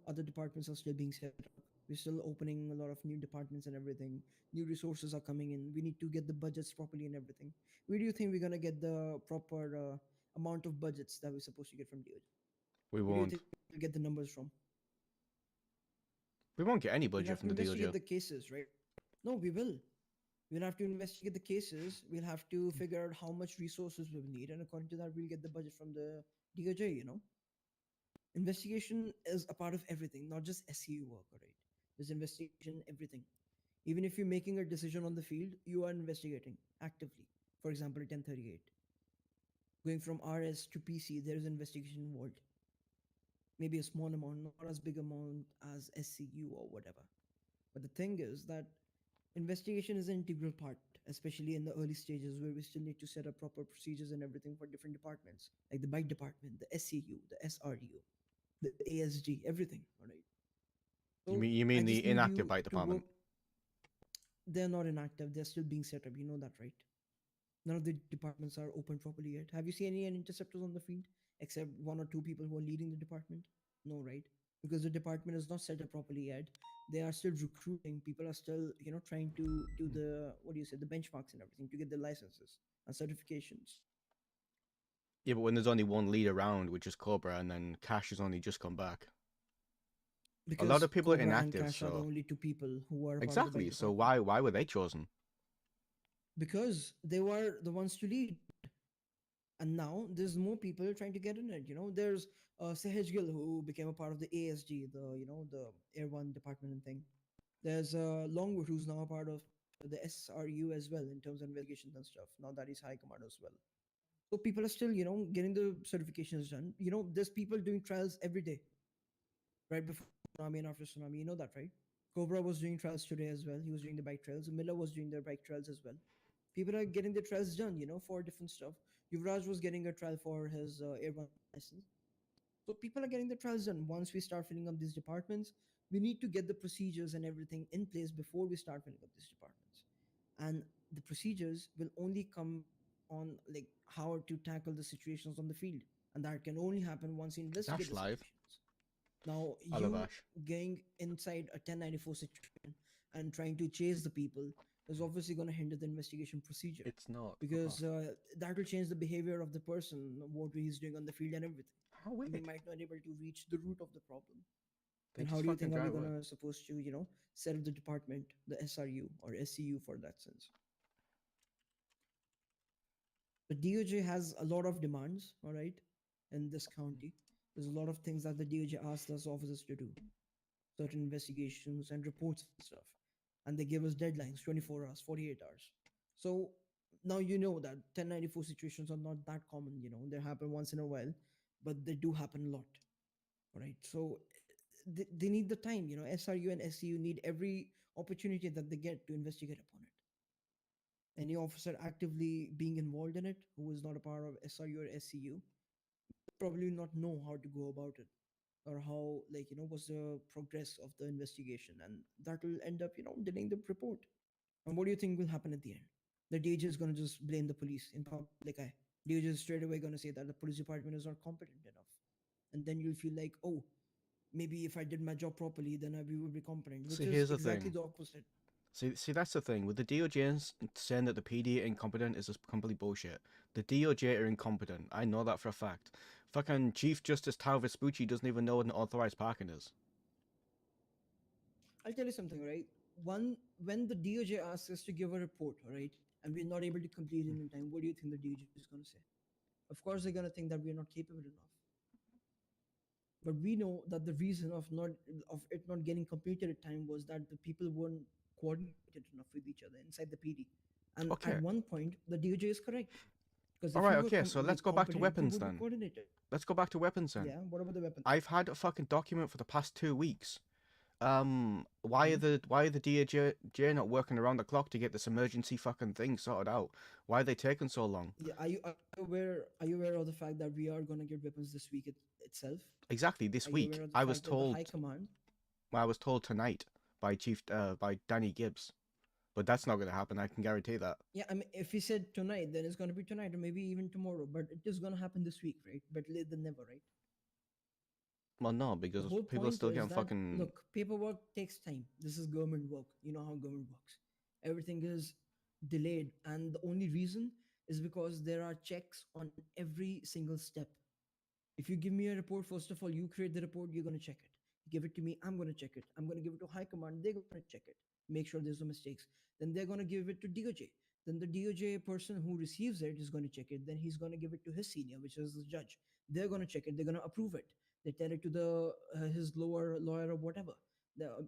Speaker 6: other departments are still being set up. We're still opening a lot of new departments and everything. New resources are coming in. We need to get the budgets properly and everything. Where do you think we're gonna get the proper amount of budgets that we're supposed to get from DOJ?
Speaker 1: We
Speaker 6: Where do you
Speaker 1: won't.
Speaker 6: think we'll get the numbers from?
Speaker 1: We won't get any
Speaker 6: We'll
Speaker 1: budget
Speaker 6: have
Speaker 1: from
Speaker 6: to
Speaker 1: the
Speaker 6: investigate
Speaker 1: DOJ.
Speaker 6: the cases, right? No, we will. We'll have to investigate the cases. We'll have to figure out how much resources we'll need, and according to that, we'll get the budget from the DOJ. Investigation is a part of everything, not just SEU work. All right, there's investigation everything. Even if you're making a decision on the field, you are investigating actively. For example, 1038. Going from RS to PC, there is investigation involved. Maybe a small amount, not as big amount as SCU or whatever. But the thing is that investigation is an integral part, especially in the early stages where we still need to set up proper procedures and everything for different departments, like the bike department, the SCU, the SRU, the ASD, everything. All right. So
Speaker 1: You
Speaker 6: I
Speaker 1: mean
Speaker 6: just
Speaker 1: the
Speaker 6: need
Speaker 1: inactive
Speaker 6: you
Speaker 1: bike
Speaker 6: to work.
Speaker 1: department?
Speaker 6: They're not inactive. They're still being set up. You know that, right? None of the departments are open properly yet. Have you seen any interceptors on the field except one or two people who are leading the department? No, right? Because the department is not set up properly yet. They are still recruiting. People are still, trying to do the the benchmarks and everything to get the licenses and certifications.
Speaker 1: Yeah, but when there's only one lead around, which is Cobra, and then Cash has only just come back.
Speaker 6: Because
Speaker 1: A lot of people
Speaker 6: Cobra
Speaker 1: are
Speaker 6: and
Speaker 1: inactive,
Speaker 6: Cash are the
Speaker 1: so
Speaker 6: only two people who are part of the
Speaker 1: exactly.
Speaker 6: bike
Speaker 1: So
Speaker 6: department.
Speaker 1: why were they chosen?
Speaker 6: Because they were the ones to lead. And now there's more people trying to get in it. There's Sahaj Gill, who became a part of the ASG, the Air One department and thing. There's Longwood, who's now a part of the SRU as well in terms of investigations and stuff. Now that he's high command as well. So people are still, getting the certifications done. There's people doing trials every day. right before tsunami and after tsunami. You know that, right? Cobra was doing trials today as well. He was doing the bike trials. Miller was doing their bike trials as well. People are getting their trials done, for different stuff. Yuvraj was getting a trial for his airborne license. So people are getting the trials done. Once we start filling up these departments, we need to get the procedures and everything in place before we start filling up these departments. And the procedures will only come on like how to tackle the situations on the field. And that can only happen once you investigate
Speaker 1: Ash
Speaker 6: the
Speaker 1: live.
Speaker 6: situations. Now,
Speaker 1: I love
Speaker 6: you
Speaker 1: Ash.
Speaker 6: going inside a 1094 situation and trying to chase the people is obviously going to hinder the investigation procedure
Speaker 1: It's not.
Speaker 6: because that will change the behavior of the person, what he's doing on the field and everything.
Speaker 1: How
Speaker 6: And we
Speaker 1: weird.
Speaker 6: might not able to reach the root of the problem.
Speaker 1: They
Speaker 6: And how
Speaker 1: just
Speaker 6: do you
Speaker 1: fucking
Speaker 6: think are we
Speaker 1: drive away.
Speaker 6: gonna supposed to, set up the department, the SRU or SCU for that sense? The DOJ has a lot of demands, all right, in this county. There's a lot of things that the DOJ asks us officers to do, certain investigations and reports and stuff. And they give us deadlines, 24 hours, 48 hours. So now you know that 1094 situations are not that common, they happen once in a while, but they do happen a lot. Right. So they need the time, SRU and SCU need every opportunity that they get to investigate upon it. Any officer actively being involved in it who is not a part of SRU or SCU probably not know how to go about it or how, like, what's the progress of the investigation, and that will end up, delaying the report. And what do you think will happen at the end? The DJ is going to just blame the police in public eye. DJ is straight away going to say that the police department is not competent enough, and then you'll feel like, oh, maybe if I did my job properly, then we would be competent, which
Speaker 1: See,
Speaker 6: is
Speaker 1: here's the
Speaker 6: exactly
Speaker 1: thing.
Speaker 6: the opposite.
Speaker 1: See, that's the thing. With the DOJ saying that the PD are incompetent is just complete bullshit. The DOJ are incompetent. I know that for a fact. Fucking Chief Justice Tao Vespucci doesn't even know what an authorized parking is.
Speaker 6: I'll tell you something, right? When the DOJ asks us to give a report, right, and we're not able to complete it in time, what do you think the DOJ is going to say? Of course, they're going to think that we're not capable enough. But we know that the reason of it not getting completed at time was that the people weren't coordinated enough with each other inside the PD. And
Speaker 1: Okay.
Speaker 6: at one point, the DOJ is correct. Because
Speaker 1: All right, okay, so let's go back to weapons then. Let's go back to weapons then.
Speaker 6: Yeah, what about the weapons?
Speaker 1: I've had a fucking document for the past 2 weeks. Why are the DOJ not working around the clock to get this emergency fucking thing sorted out? Why are they taking so long?
Speaker 6: Yeah, are you aware of the fact that we are gonna get weapons this week itself?
Speaker 1: Exactly, this
Speaker 6: Are you
Speaker 1: week.
Speaker 6: aware of the
Speaker 1: I
Speaker 6: fact
Speaker 1: was
Speaker 6: that the
Speaker 1: told.
Speaker 6: High Command.
Speaker 1: Well, I was told tonight by by Danny Gibbs, but that's not gonna happen. I can guarantee that.
Speaker 6: Yeah, I mean, if he said tonight, then it's gonna be tonight, or maybe even tomorrow. But it is gonna happen this week, right? Better late than never, right?
Speaker 1: Well, no,
Speaker 6: The
Speaker 1: because
Speaker 6: whole
Speaker 1: people are
Speaker 6: point
Speaker 1: still
Speaker 6: is
Speaker 1: getting
Speaker 6: that
Speaker 1: fucking.
Speaker 6: look, paperwork takes time. This is government work. You know how government works. Everything is delayed, and the only reason is because there are checks on every single step. If you give me a report, first of all, you create the report, you're going to check it. Give it to me, I'm going to check it. I'm going to give it to high command, they're going to check it, make sure there's no mistakes. Then they're going to give it to DOJ. Then the DOJ person who receives it is going to check it. Then he's going to give it to his senior, which is the judge. They're going to check it. They're going to approve it. They tell it to the his lower lawyer or whatever,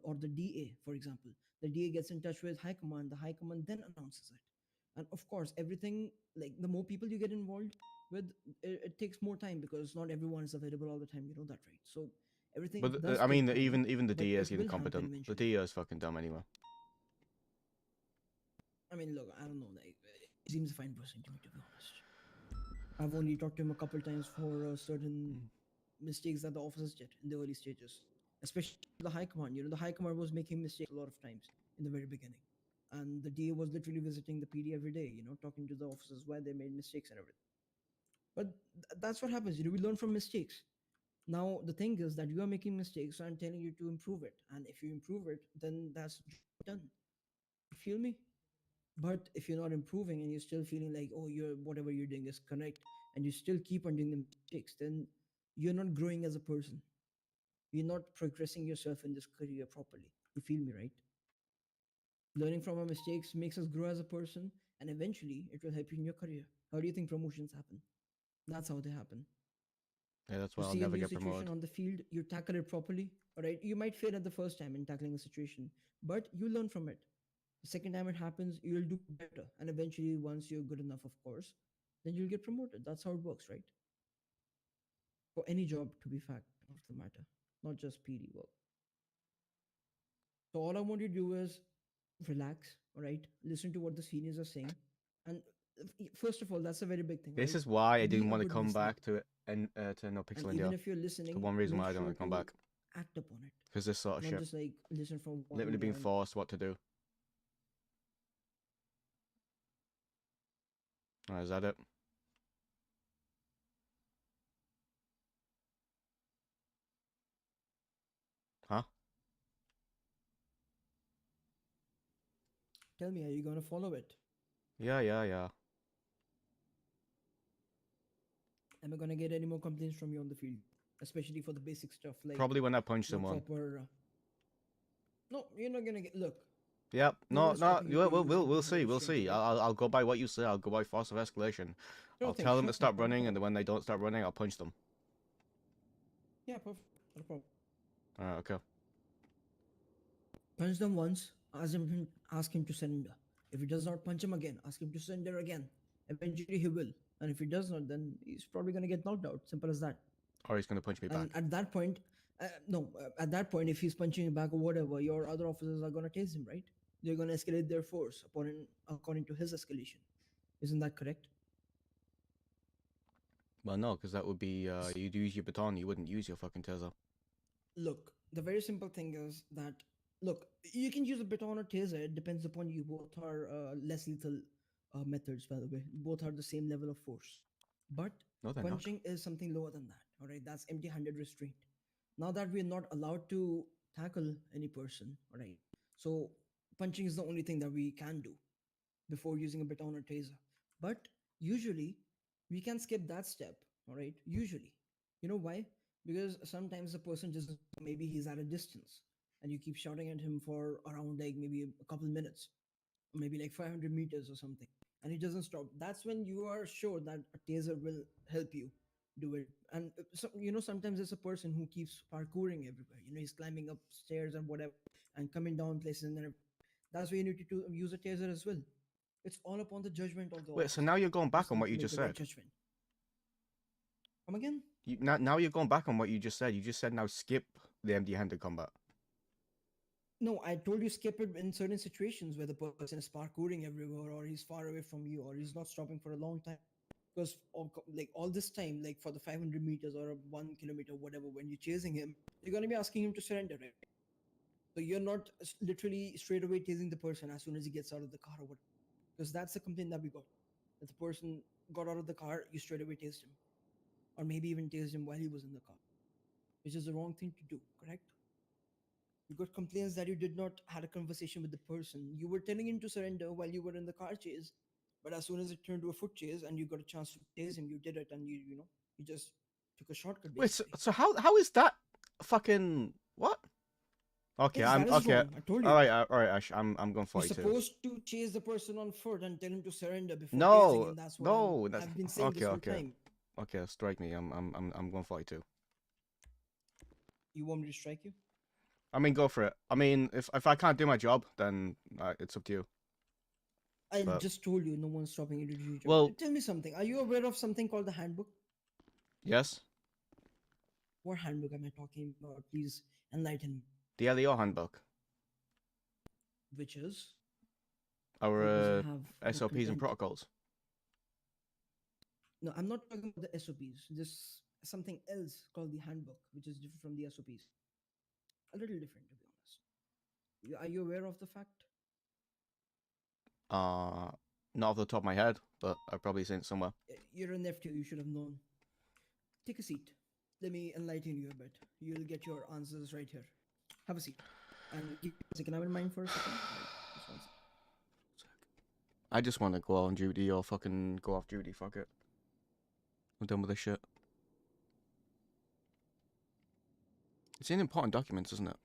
Speaker 6: or the DA, for example. The DA gets in touch with high command. The high command then announces it. And of course, everything, like the more people you get involved with, it takes more time because not everyone is available all the time. You know that, right? So everything
Speaker 1: But
Speaker 6: does
Speaker 1: I mean,
Speaker 6: take time,
Speaker 1: even the
Speaker 6: but
Speaker 1: DA is
Speaker 6: it will happen
Speaker 1: incompetent. The
Speaker 6: eventually.
Speaker 1: DA is fucking dumb anyway.
Speaker 6: I mean, look, I don't know. Like, he seems a fine person to me, to be honest. I've only talked to him a couple times for certain mistakes that the officers did in the early stages, especially the high command. You know, the high command was making mistakes a lot of times in the very beginning, and the DA was literally visiting the PD every day. You know, talking to the officers why they made mistakes and everything. But that's what happens. You know, we learn from mistakes. Now the thing is that you are making mistakes, so I'm telling you to improve it. And if you improve it, then that's done. You feel me? But if you're not improving and you're still feeling like, oh, you're whatever you're doing is correct, and you still keep on doing the mistakes, then you're not growing as a person. You're not progressing yourself in this career properly. You feel me, right? Learning from our mistakes makes us grow as a person, and eventually it will help you in your career. How do you think promotions happen? That's how they happen.
Speaker 1: Yeah, that's
Speaker 6: You
Speaker 1: why I'll
Speaker 6: see a
Speaker 1: never
Speaker 6: new
Speaker 1: get
Speaker 6: situation
Speaker 1: promoted.
Speaker 6: on the field, you tackle it properly. All right, you might fail at the first time in tackling a situation, but you learn from it. The second time it happens, you'll do better, and eventually, once you're good enough, of course, then you'll get promoted. That's how it works, right? For any job, to be fact of the matter. not just PD work. So all I want you to do is relax, all right? Listen to what the seniors are saying, and first of all, that's a very big thing,
Speaker 1: This
Speaker 6: right?
Speaker 1: is why I
Speaker 6: Be
Speaker 1: didn't
Speaker 6: a
Speaker 1: want to
Speaker 6: good
Speaker 1: come
Speaker 6: listener.
Speaker 1: back to it and to No
Speaker 6: And
Speaker 1: Pixel
Speaker 6: even
Speaker 1: India.
Speaker 6: if you're
Speaker 1: The
Speaker 6: listening,
Speaker 1: one reason
Speaker 6: make
Speaker 1: why I don't
Speaker 6: sure
Speaker 1: want to come
Speaker 6: to
Speaker 1: back.
Speaker 6: act upon it,
Speaker 1: Because this sort of
Speaker 6: not
Speaker 1: shit.
Speaker 6: just like listen from one
Speaker 1: Literally being
Speaker 6: ear and
Speaker 1: forced what to do. Alright, is that it? Huh?
Speaker 6: tell me, are you gonna follow it?
Speaker 1: Yeah.
Speaker 6: Am I gonna get any more complaints from you on the field, especially for the basic stuff like
Speaker 1: Probably when I punch
Speaker 6: no
Speaker 1: someone.
Speaker 6: proper? No, you're not gonna get. Look,
Speaker 1: Yep.
Speaker 6: no
Speaker 1: No,
Speaker 6: one's
Speaker 1: no.
Speaker 6: stopping you to use
Speaker 1: We'll
Speaker 6: empty-handed
Speaker 1: see. We'll
Speaker 6: restraint,
Speaker 1: see.
Speaker 6: right?
Speaker 1: I'll go by what you say. I'll go by force of escalation.
Speaker 6: Sure
Speaker 1: I'll
Speaker 6: thing,
Speaker 1: tell them
Speaker 6: sure
Speaker 1: to
Speaker 6: thing,
Speaker 1: stop
Speaker 6: not a
Speaker 1: running, and
Speaker 6: problem.
Speaker 1: then when they don't stop running, I'll punch them.
Speaker 6: Yeah, perfect, not a problem.
Speaker 1: Alright, okay.
Speaker 6: Punch them once, ask him to surrender. If he does not, punch him again, ask him to surrender again. Eventually he will, and if he does not, then he's probably gonna get knocked out. Simple as that.
Speaker 1: Or he's gonna punch me
Speaker 6: And
Speaker 1: back.
Speaker 6: at that point, at that point, if he's punching you back or whatever, your other officers are gonna tase him, right? They're gonna escalate their force according to his escalation. Isn't that correct?
Speaker 1: Well, no, because that would be you'd use your baton. You wouldn't use your fucking taser.
Speaker 6: Look, the very simple thing is that look, you can use a baton or taser. It depends upon you. Both are less lethal methods, by the way. Both are the same level of force. But
Speaker 1: No, they're not.
Speaker 6: punching is something lower than that. All right, that's empty-handed restraint. Now that we're not allowed to tackle any person, all right. So punching is the only thing that we can do before using a baton or taser. But usually we can skip that step, all right? Usually. You know why? Because sometimes the person just maybe he's at a distance and you keep shouting at him for around like maybe a couple minutes, maybe like 500 meters or something, and he doesn't stop. That's when you are sure that a taser will help you do it. And so, sometimes it's a person who keeps parkouring everywhere. He's climbing up stairs and whatever and coming down places, and then that's why you need to use a taser as well. It's all upon the judgment of the
Speaker 1: Wait, so
Speaker 6: officer.
Speaker 1: now you're going back
Speaker 6: Just
Speaker 1: on
Speaker 6: need
Speaker 1: what
Speaker 6: to
Speaker 1: you
Speaker 6: make
Speaker 1: just
Speaker 6: the right
Speaker 1: said.
Speaker 6: judgment. Come again?
Speaker 1: Now you're going back on what you just said. You just said now skip the empty-handed combat.
Speaker 6: No, I told you skip it in certain situations where the person is parkouring everywhere, or he's far away from you, or he's not stopping for a long time. Because like all this time, like for the 500 meters or 1 kilometer, whatever, when you're chasing him, you're gonna be asking him to surrender, right? So you're not literally straight away tasing the person as soon as he gets out of the car or whatever. Because that's the complaint that we got. That the person got out of the car, you straight away tased him. Or maybe even tased him while he was in the car. Which is the wrong thing to do, correct? You got complaints that you did not had a conversation with the person. You were telling him to surrender while you were in the car chase, but as soon as it turned to a foot chase and you got a chance to tase him, you did it, and you just took a shortcut
Speaker 1: Wait, so,
Speaker 6: basically.
Speaker 1: so how is that fucking what? Okay,
Speaker 6: Yes,
Speaker 1: I'm
Speaker 6: that is
Speaker 1: okay.
Speaker 6: wrong. I told you.
Speaker 1: All right, Ash. I'm going
Speaker 6: You're
Speaker 1: 42.
Speaker 6: supposed to chase the person on foot and tell him to surrender before tasing
Speaker 1: No,
Speaker 6: him. That's what
Speaker 1: no. That's
Speaker 6: I've been saying this whole time.
Speaker 1: Okay, strike me. I'm going 42.
Speaker 6: You want me to strike you?
Speaker 1: I mean, go for it. I mean, if I can't do my job, then it's up to you.
Speaker 6: I
Speaker 1: But-
Speaker 6: just told you no one's stopping you to do your job.
Speaker 1: Well-
Speaker 6: Tell me something. Are you aware of something called the handbook?
Speaker 1: Yes,
Speaker 6: What handbook am I talking about? Please enlighten me.
Speaker 1: the LEO handbook,
Speaker 6: Which is?
Speaker 1: our
Speaker 6: What does it have? What
Speaker 1: SOPs and
Speaker 6: content?
Speaker 1: protocols.
Speaker 6: No, I'm not talking about the SOPs. There's something else called the handbook, which is different from the SOPs. A little different, to be honest. Are you aware of the fact?
Speaker 1: Not off the top of my head, but I've probably seen it somewhere.
Speaker 6: You're a nephew. You should have known. Take a seat. Let me enlighten you a bit. You'll get your answers right here. Have a seat. And give me a second. Have in mind for a second. Just one second.
Speaker 1: I just want to go on duty or fucking go off duty. Fuck it. I'm done with this shit. It's in important documents, isn't it?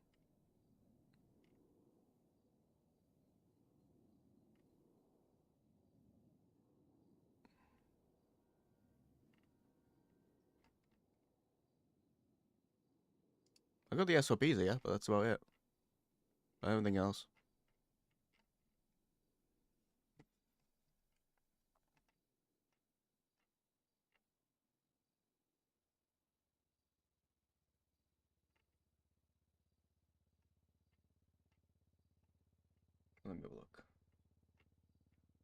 Speaker 1: I got the SOPs here, but that's about it. Everything else. Let me have a look.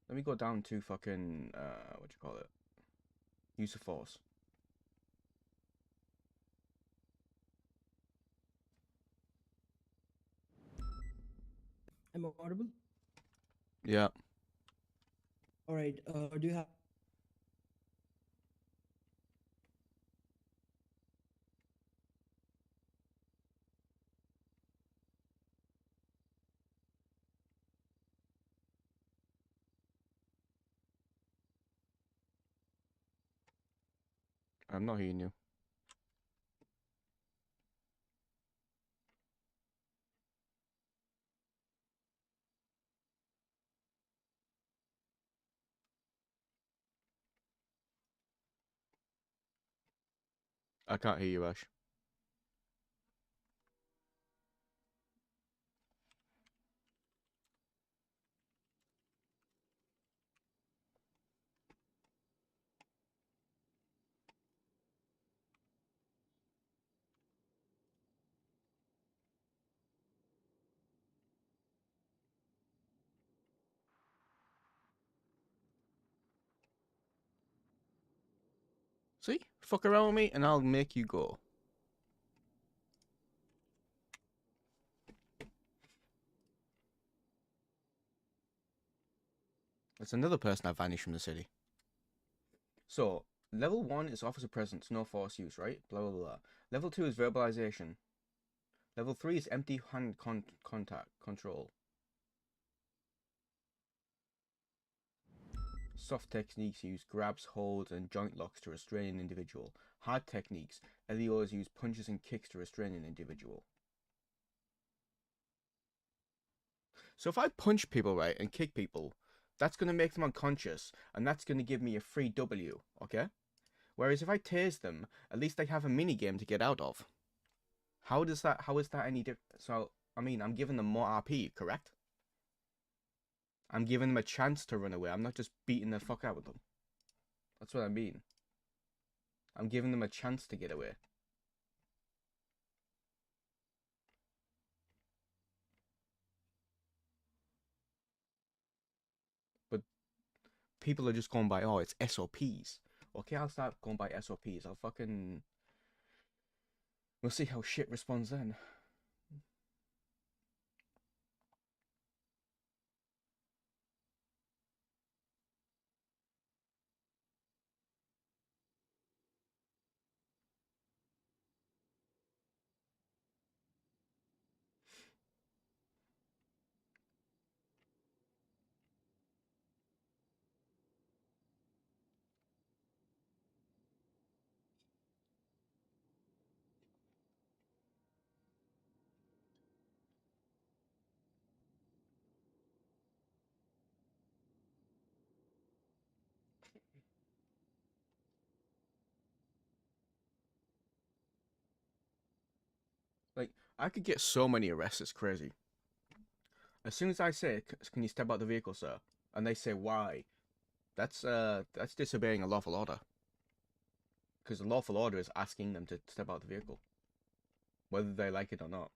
Speaker 1: Let me go down to fucking what you call it? Use of force.
Speaker 6: Am I audible?
Speaker 1: Yeah.
Speaker 6: All right. Do you have?
Speaker 1: I'm not hearing you. I can't hear you, Ash. See? Fuck around with me and I'll make you go. That's another person that vanished from the city. So, level 1 is officer presence, no force use, right? Blah, blah, blah. Level 2 is verbalization. Level 3 is empty hand contact control. Soft techniques use grabs, holds, and joint locks to restrain an individual. Hard techniques, LEOs use punches and kicks to restrain an individual. So if I punch people, right, and kick people, that's going to make them unconscious, and that's going to give me a free W, okay? Whereas if I tase them, at least they have a mini game to get out of. How is that any different? So, I mean, I'm giving them more RP, correct? I'm giving them a chance to run away. I'm not just beating the fuck out of them. That's what I mean. I'm giving them a chance to get away. But people are just going by, oh, it's SOPs. Okay, I'll start going by SOPs. We'll see how shit responds then. Like, I could get so many arrests, it's crazy. As soon as I say, can you step out the vehicle, sir? And they say, why? That's disobeying a lawful order. Because the lawful order is asking them to step out the vehicle. Whether they like it or not.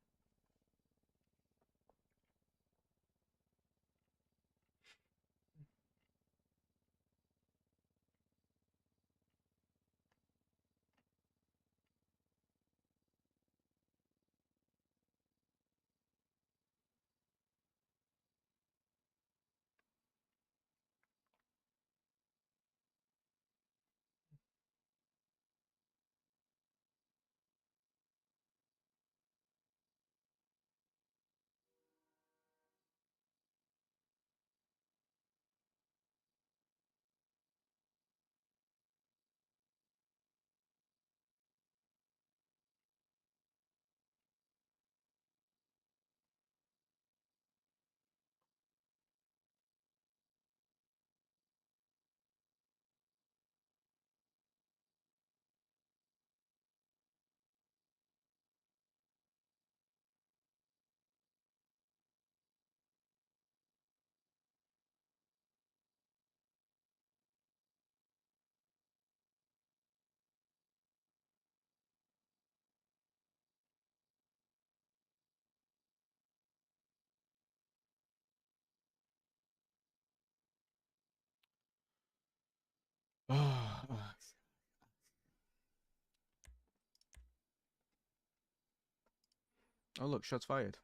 Speaker 1: Oh look, shots fired.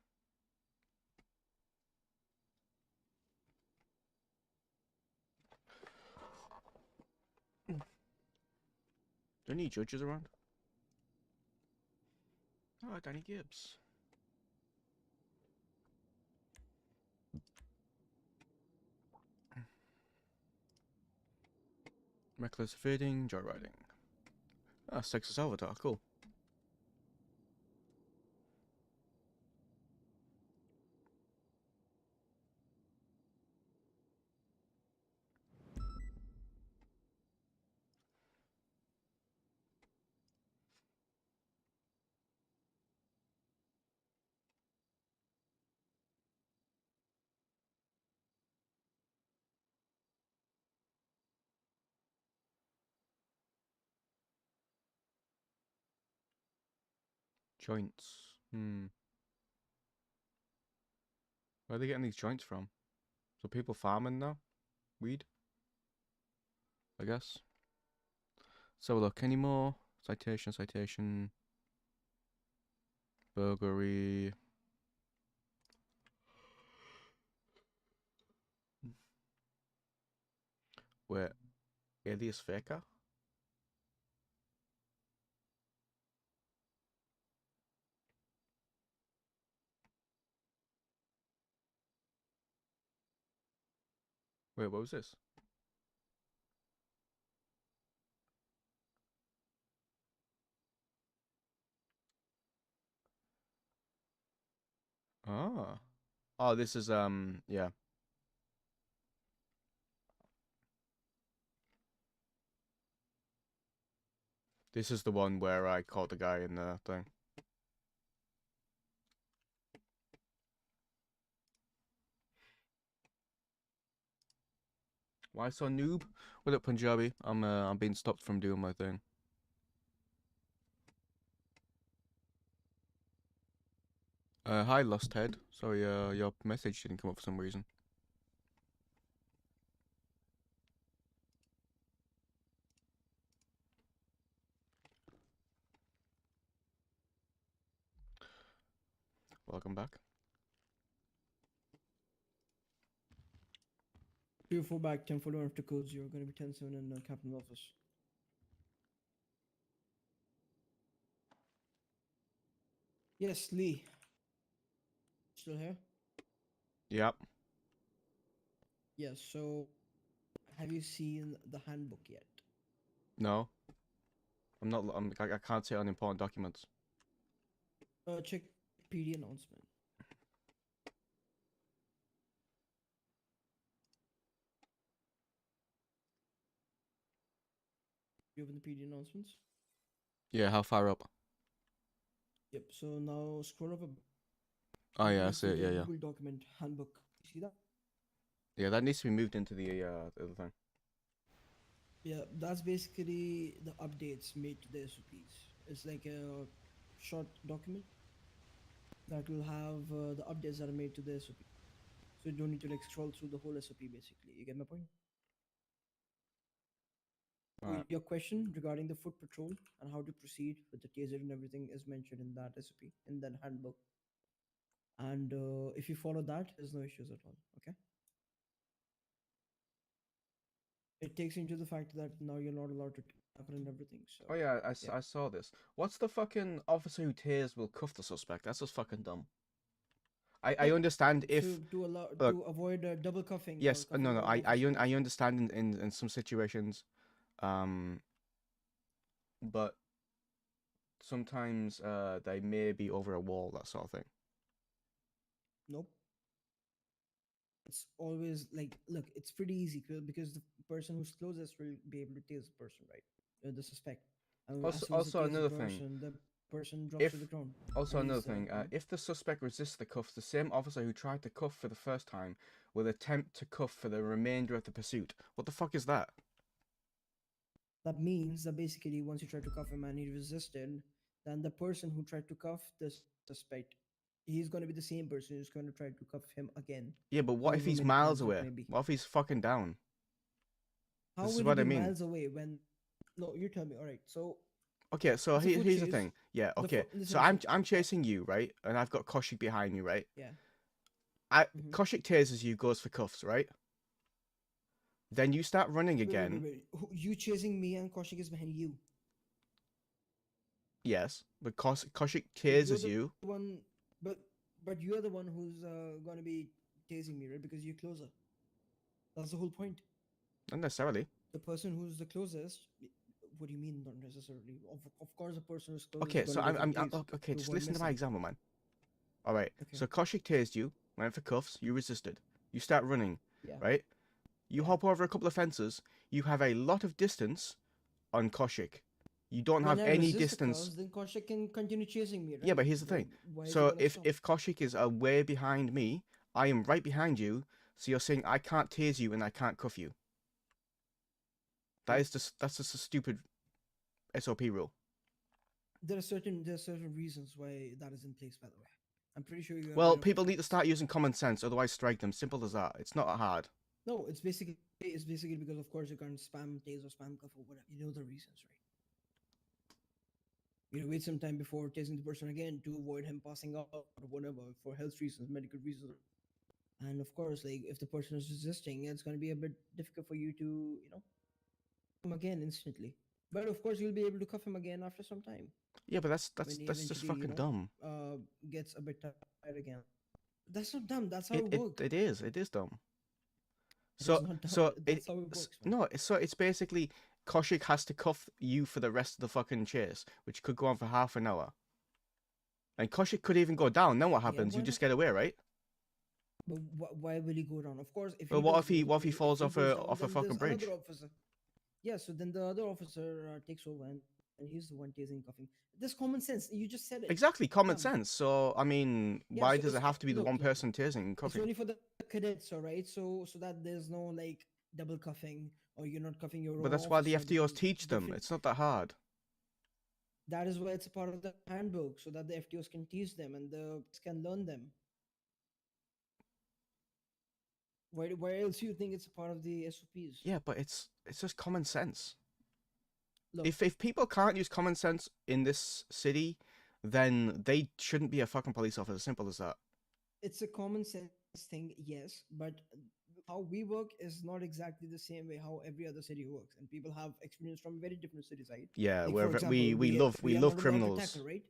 Speaker 1: Do any judges around? Oh, Danny Gibbs. Reckless evading, joyriding. Ah, Sexus Avatar, cool. Joints. Where are they getting these joints from? So people farming now? Weed? I guess. So look, any more? Citation. Burglary. Wait, alias faker? Wait, what was this? Ah. Oh, this is, yeah. This is the one where I caught the guy in the thing. Why so noob? What up, Punjabi? I'm being stopped from doing my thing. Hi, Lost Head. Sorry, your message didn't come up for some reason. Welcome back.
Speaker 6: 3 or 4 back, 10 follow after codes. You're going to be 10-7 in Captain's office. Yes, Lee. Still here?
Speaker 1: Yep.
Speaker 6: Yes, so have you seen the handbook yet?
Speaker 1: No. I can't see it on important documents.
Speaker 6: Check PD announcement. You open the PD announcements?
Speaker 1: Yeah, how far up?
Speaker 6: Yep, so now scroll up a bit.
Speaker 1: Oh yeah, I
Speaker 6: There's
Speaker 1: see it.
Speaker 6: the
Speaker 1: Yeah.
Speaker 6: Google document handbook. You see that?
Speaker 1: Yeah, that needs to be moved into the other thing.
Speaker 6: Yeah, that's basically the updates made to the SOPs. It's like a short document that will have the updates that are made to the SOP. So you don't need to like scroll through the whole SOP basically. You get my point?
Speaker 1: Right.
Speaker 6: Your question regarding the foot patrol and how to proceed with the taser and everything is mentioned in that SOP, in that handbook. And if you follow that, there's no issues at all. Okay. It takes into the fact that now you're not allowed to tackle and everything. So.
Speaker 1: Oh yeah, I saw this. What's the fucking officer who tased will cuff the suspect? That's just fucking dumb. I understand if
Speaker 6: to avoid double cuffing.
Speaker 1: Yes,
Speaker 6: cuffing
Speaker 1: no,
Speaker 6: all
Speaker 1: I
Speaker 6: officers.
Speaker 1: understand in some situations, but sometimes they may be over a wall, that sort of thing.
Speaker 6: Nope. It's always like, look, it's pretty easy because the person who's closest will be able to tase the person, right? The suspect. And as soon as
Speaker 1: Also
Speaker 6: they tase
Speaker 1: another
Speaker 6: the
Speaker 1: thing,
Speaker 6: person drops to the ground.
Speaker 1: Also
Speaker 6: And
Speaker 1: another
Speaker 6: he's,
Speaker 1: thing,
Speaker 6: you know,
Speaker 1: if the suspect resists the cuffs, the same officer who tried to cuff for the first time will attempt to cuff for the remainder of the pursuit. What the fuck is that?
Speaker 6: that means that basically once you try to cuff him and he resisted, then the person who tried to cuff the suspect, he's going to be the same person who's going to try to cuff him again.
Speaker 1: Yeah, but what if
Speaker 6: however
Speaker 1: he's
Speaker 6: many
Speaker 1: miles
Speaker 6: times it
Speaker 1: away?
Speaker 6: may be.
Speaker 1: What if he's fucking down?
Speaker 6: How
Speaker 1: This is
Speaker 6: will he
Speaker 1: what
Speaker 6: be
Speaker 1: I mean.
Speaker 6: miles away when? No, you tell me. All right, so
Speaker 1: Okay, so
Speaker 6: It's a foot
Speaker 1: here's the
Speaker 6: chase.
Speaker 1: thing. Yeah,
Speaker 6: The
Speaker 1: okay.
Speaker 6: fo- listen,
Speaker 1: So I'm
Speaker 6: listen.
Speaker 1: I'm chasing you, right? And I've got Koshik behind me, right?
Speaker 6: Yeah.
Speaker 1: Koshik tases you, goes for cuffs, right? Then you start running again.
Speaker 6: Wait. You chasing me and Kaushik is behind you.
Speaker 1: Yes, but Koshik
Speaker 6: But you're
Speaker 1: tases
Speaker 6: the
Speaker 1: you.
Speaker 6: one, but you're the one who's gonna be tasing me, right? Because you're closer. That's the whole point.
Speaker 1: Not necessarily.
Speaker 6: The person who's the closest. What do you mean, not necessarily? Of course, the person who's closest
Speaker 1: Okay,
Speaker 6: is
Speaker 1: so
Speaker 6: gonna go for the
Speaker 1: I'm
Speaker 6: tase
Speaker 1: okay.
Speaker 6: to
Speaker 1: Just
Speaker 6: avoid
Speaker 1: listen to my
Speaker 6: missing.
Speaker 1: example, man. All right.
Speaker 6: Okay.
Speaker 1: So Koshik tased you, went for cuffs. You resisted. You start running,
Speaker 6: Yeah.
Speaker 1: right? You hop over a couple of fences. You have a lot of distance on Koshik. You don't
Speaker 6: When
Speaker 1: have
Speaker 6: I
Speaker 1: any
Speaker 6: resist
Speaker 1: distance.
Speaker 6: the cause, then Kaushik can continue chasing me, right?
Speaker 1: Yeah, but here's the thing.
Speaker 6: Why is he
Speaker 1: So
Speaker 6: gonna
Speaker 1: if
Speaker 6: stop?
Speaker 1: if Koshik is way behind me, I am right behind you. So you're saying I can't tase you and I can't cuff you. That's just a stupid SOP rule.
Speaker 6: There are certain reasons why that is in place. By the way, I'm pretty sure you.
Speaker 1: Well, people need to start using common sense, otherwise strike them. Simple as that. It's not hard.
Speaker 6: No, it's basically because of course you can't spam tase or spam cuff or whatever. You know the reasons, right? You wait some time before tasing the person again to avoid him passing out or whatever for health reasons, medical reasons. And of course, like if the person is resisting, it's going to be a bit difficult for you to, him again instantly. But of course, you'll be able to cuff him again after some time.
Speaker 1: Yeah, but that's
Speaker 6: when he
Speaker 1: just
Speaker 6: eventually,
Speaker 1: fucking dumb.
Speaker 6: Gets a bit tired again. That's not dumb. That's how it works.
Speaker 1: It is dumb.
Speaker 6: It's not dumb. That's how it works. Man.
Speaker 1: No, so it's basically Koshik has to cuff you for the rest of the fucking chase, which could go on for half an hour. And Koshik could even go down. Then what happens? You just get away, right?
Speaker 6: But why will he go down? Of course, if
Speaker 1: But
Speaker 6: he
Speaker 1: what
Speaker 6: does
Speaker 1: if he
Speaker 6: go-
Speaker 1: falls
Speaker 6: he
Speaker 1: off
Speaker 6: goes
Speaker 1: a
Speaker 6: down,
Speaker 1: off a
Speaker 6: then
Speaker 1: fucking
Speaker 6: there's
Speaker 1: bridge?
Speaker 6: another officer. Yeah, so then the other officer takes over and he's the one tasing cuffing. There's common sense. You just said it.
Speaker 1: Exactly, common sense. So I mean,
Speaker 6: Yeah,
Speaker 1: why
Speaker 6: so
Speaker 1: does it have to be the
Speaker 6: look,
Speaker 1: one person tasing and
Speaker 6: It's
Speaker 1: cuffing?
Speaker 6: only for the cadets, all right? So that there's no like double cuffing or you're not cuffing your
Speaker 1: But
Speaker 6: own
Speaker 1: that's why the
Speaker 6: officer
Speaker 1: FTOs
Speaker 6: because
Speaker 1: teach them.
Speaker 6: different-
Speaker 1: It's not that hard.
Speaker 6: That is why it's a part of the handbook so that the FTOs can teach them and the can learn them. Why else you think it's a part of the SOPs?
Speaker 1: Yeah, but it's just common sense.
Speaker 6: Look,
Speaker 1: If people can't use common sense in this city, then they shouldn't be a fucking police officer. Simple as that.
Speaker 6: it's a common sense thing, yes, but how we work is not exactly the same way how every other city works, and people have experience from very different cities, right?
Speaker 1: Yeah,
Speaker 6: Like,
Speaker 1: where
Speaker 6: for example,
Speaker 1: we
Speaker 6: are
Speaker 1: love
Speaker 6: not allowed to
Speaker 1: criminals.
Speaker 6: tackle, right?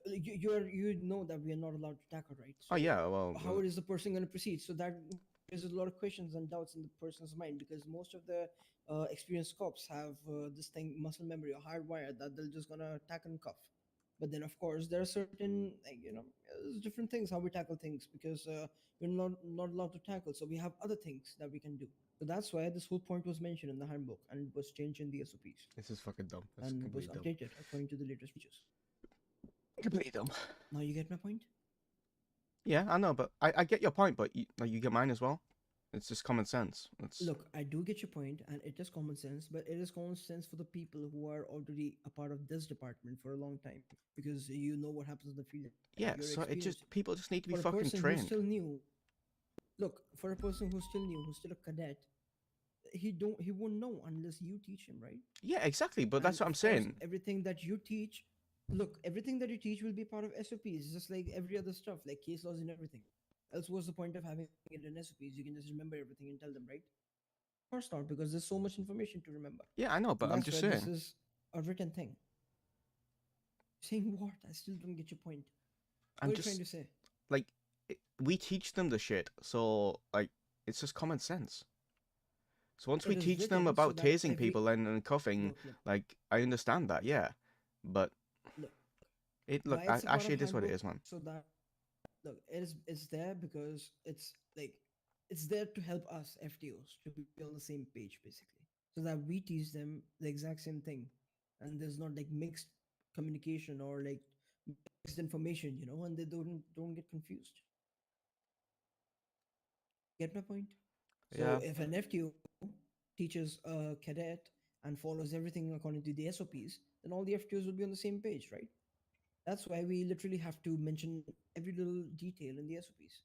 Speaker 6: You know that we are not allowed to tackle, right?
Speaker 1: Oh yeah, well.
Speaker 6: How is the person going to proceed? So that there's a lot of questions and doubts in the person's mind because most of the experienced cops have this thing muscle memory or hardwired that they're just gonna tackle and cuff. But then of course there are certain there's different things how we tackle things because we're not allowed to tackle, so we have other things that we can do. So that's why this whole point was mentioned in the handbook and it was changed in the SOPs.
Speaker 1: This is fucking dumb. That's
Speaker 6: and was
Speaker 1: completely dumb.
Speaker 6: updated according to the latest features.
Speaker 1: Completely dumb.
Speaker 6: Now you get my point?
Speaker 1: Yeah, I know, but I get your point, but you get mine as well. It's just common sense.
Speaker 6: Look, I do get your point, and it is common sense, but it is common sense for the people who are already a part of this department for a long time because you know what happens in the field.
Speaker 1: Yeah,
Speaker 6: You're
Speaker 1: so
Speaker 6: experienced.
Speaker 1: people just need to be
Speaker 6: For a
Speaker 1: fucking
Speaker 6: person
Speaker 1: trained.
Speaker 6: who's still new, look, for a person who's still new, who's still a cadet, he won't know unless you teach him, right?
Speaker 1: Yeah, exactly. But that's
Speaker 6: And
Speaker 1: what I'm
Speaker 6: of course,
Speaker 1: saying.
Speaker 6: everything that you teach, look, everything that you teach will be part of SOPs, just like every other stuff, like case laws and everything. Else, what's the point of having it in SOPs? You can just remember everything and tell them, right? Of course not, because there's so much information to remember.
Speaker 1: Yeah, I know, but
Speaker 6: And
Speaker 1: I'm
Speaker 6: that's
Speaker 1: just
Speaker 6: why
Speaker 1: saying.
Speaker 6: this is a written thing. Saying what? I still don't get your point.
Speaker 1: I'm
Speaker 6: What are
Speaker 1: just
Speaker 6: you trying to say?
Speaker 1: like we teach them the shit, so like it's just common sense. So once we
Speaker 6: It is
Speaker 1: teach them
Speaker 6: written so
Speaker 1: about
Speaker 6: that
Speaker 1: tasing
Speaker 6: every-
Speaker 1: people and cuffing,
Speaker 6: Look.
Speaker 1: like I understand that, yeah, but
Speaker 6: Look,
Speaker 1: look,
Speaker 6: why it's a part
Speaker 1: actually
Speaker 6: of
Speaker 1: it is what it
Speaker 6: handbook,
Speaker 1: is, man.
Speaker 6: So that look, it's there because it's there to help us FTOs to be on the same page basically, so that we teach them the exact same thing, and there's not like mixed communication or like mixed information, and they don't get confused. Get my point? So
Speaker 1: Yeah.
Speaker 6: if an FTO teaches a cadet and follows everything according to the SOPs, then all the FTOs will be on the same page, right? That's why we literally have to mention every little detail in the SOPs,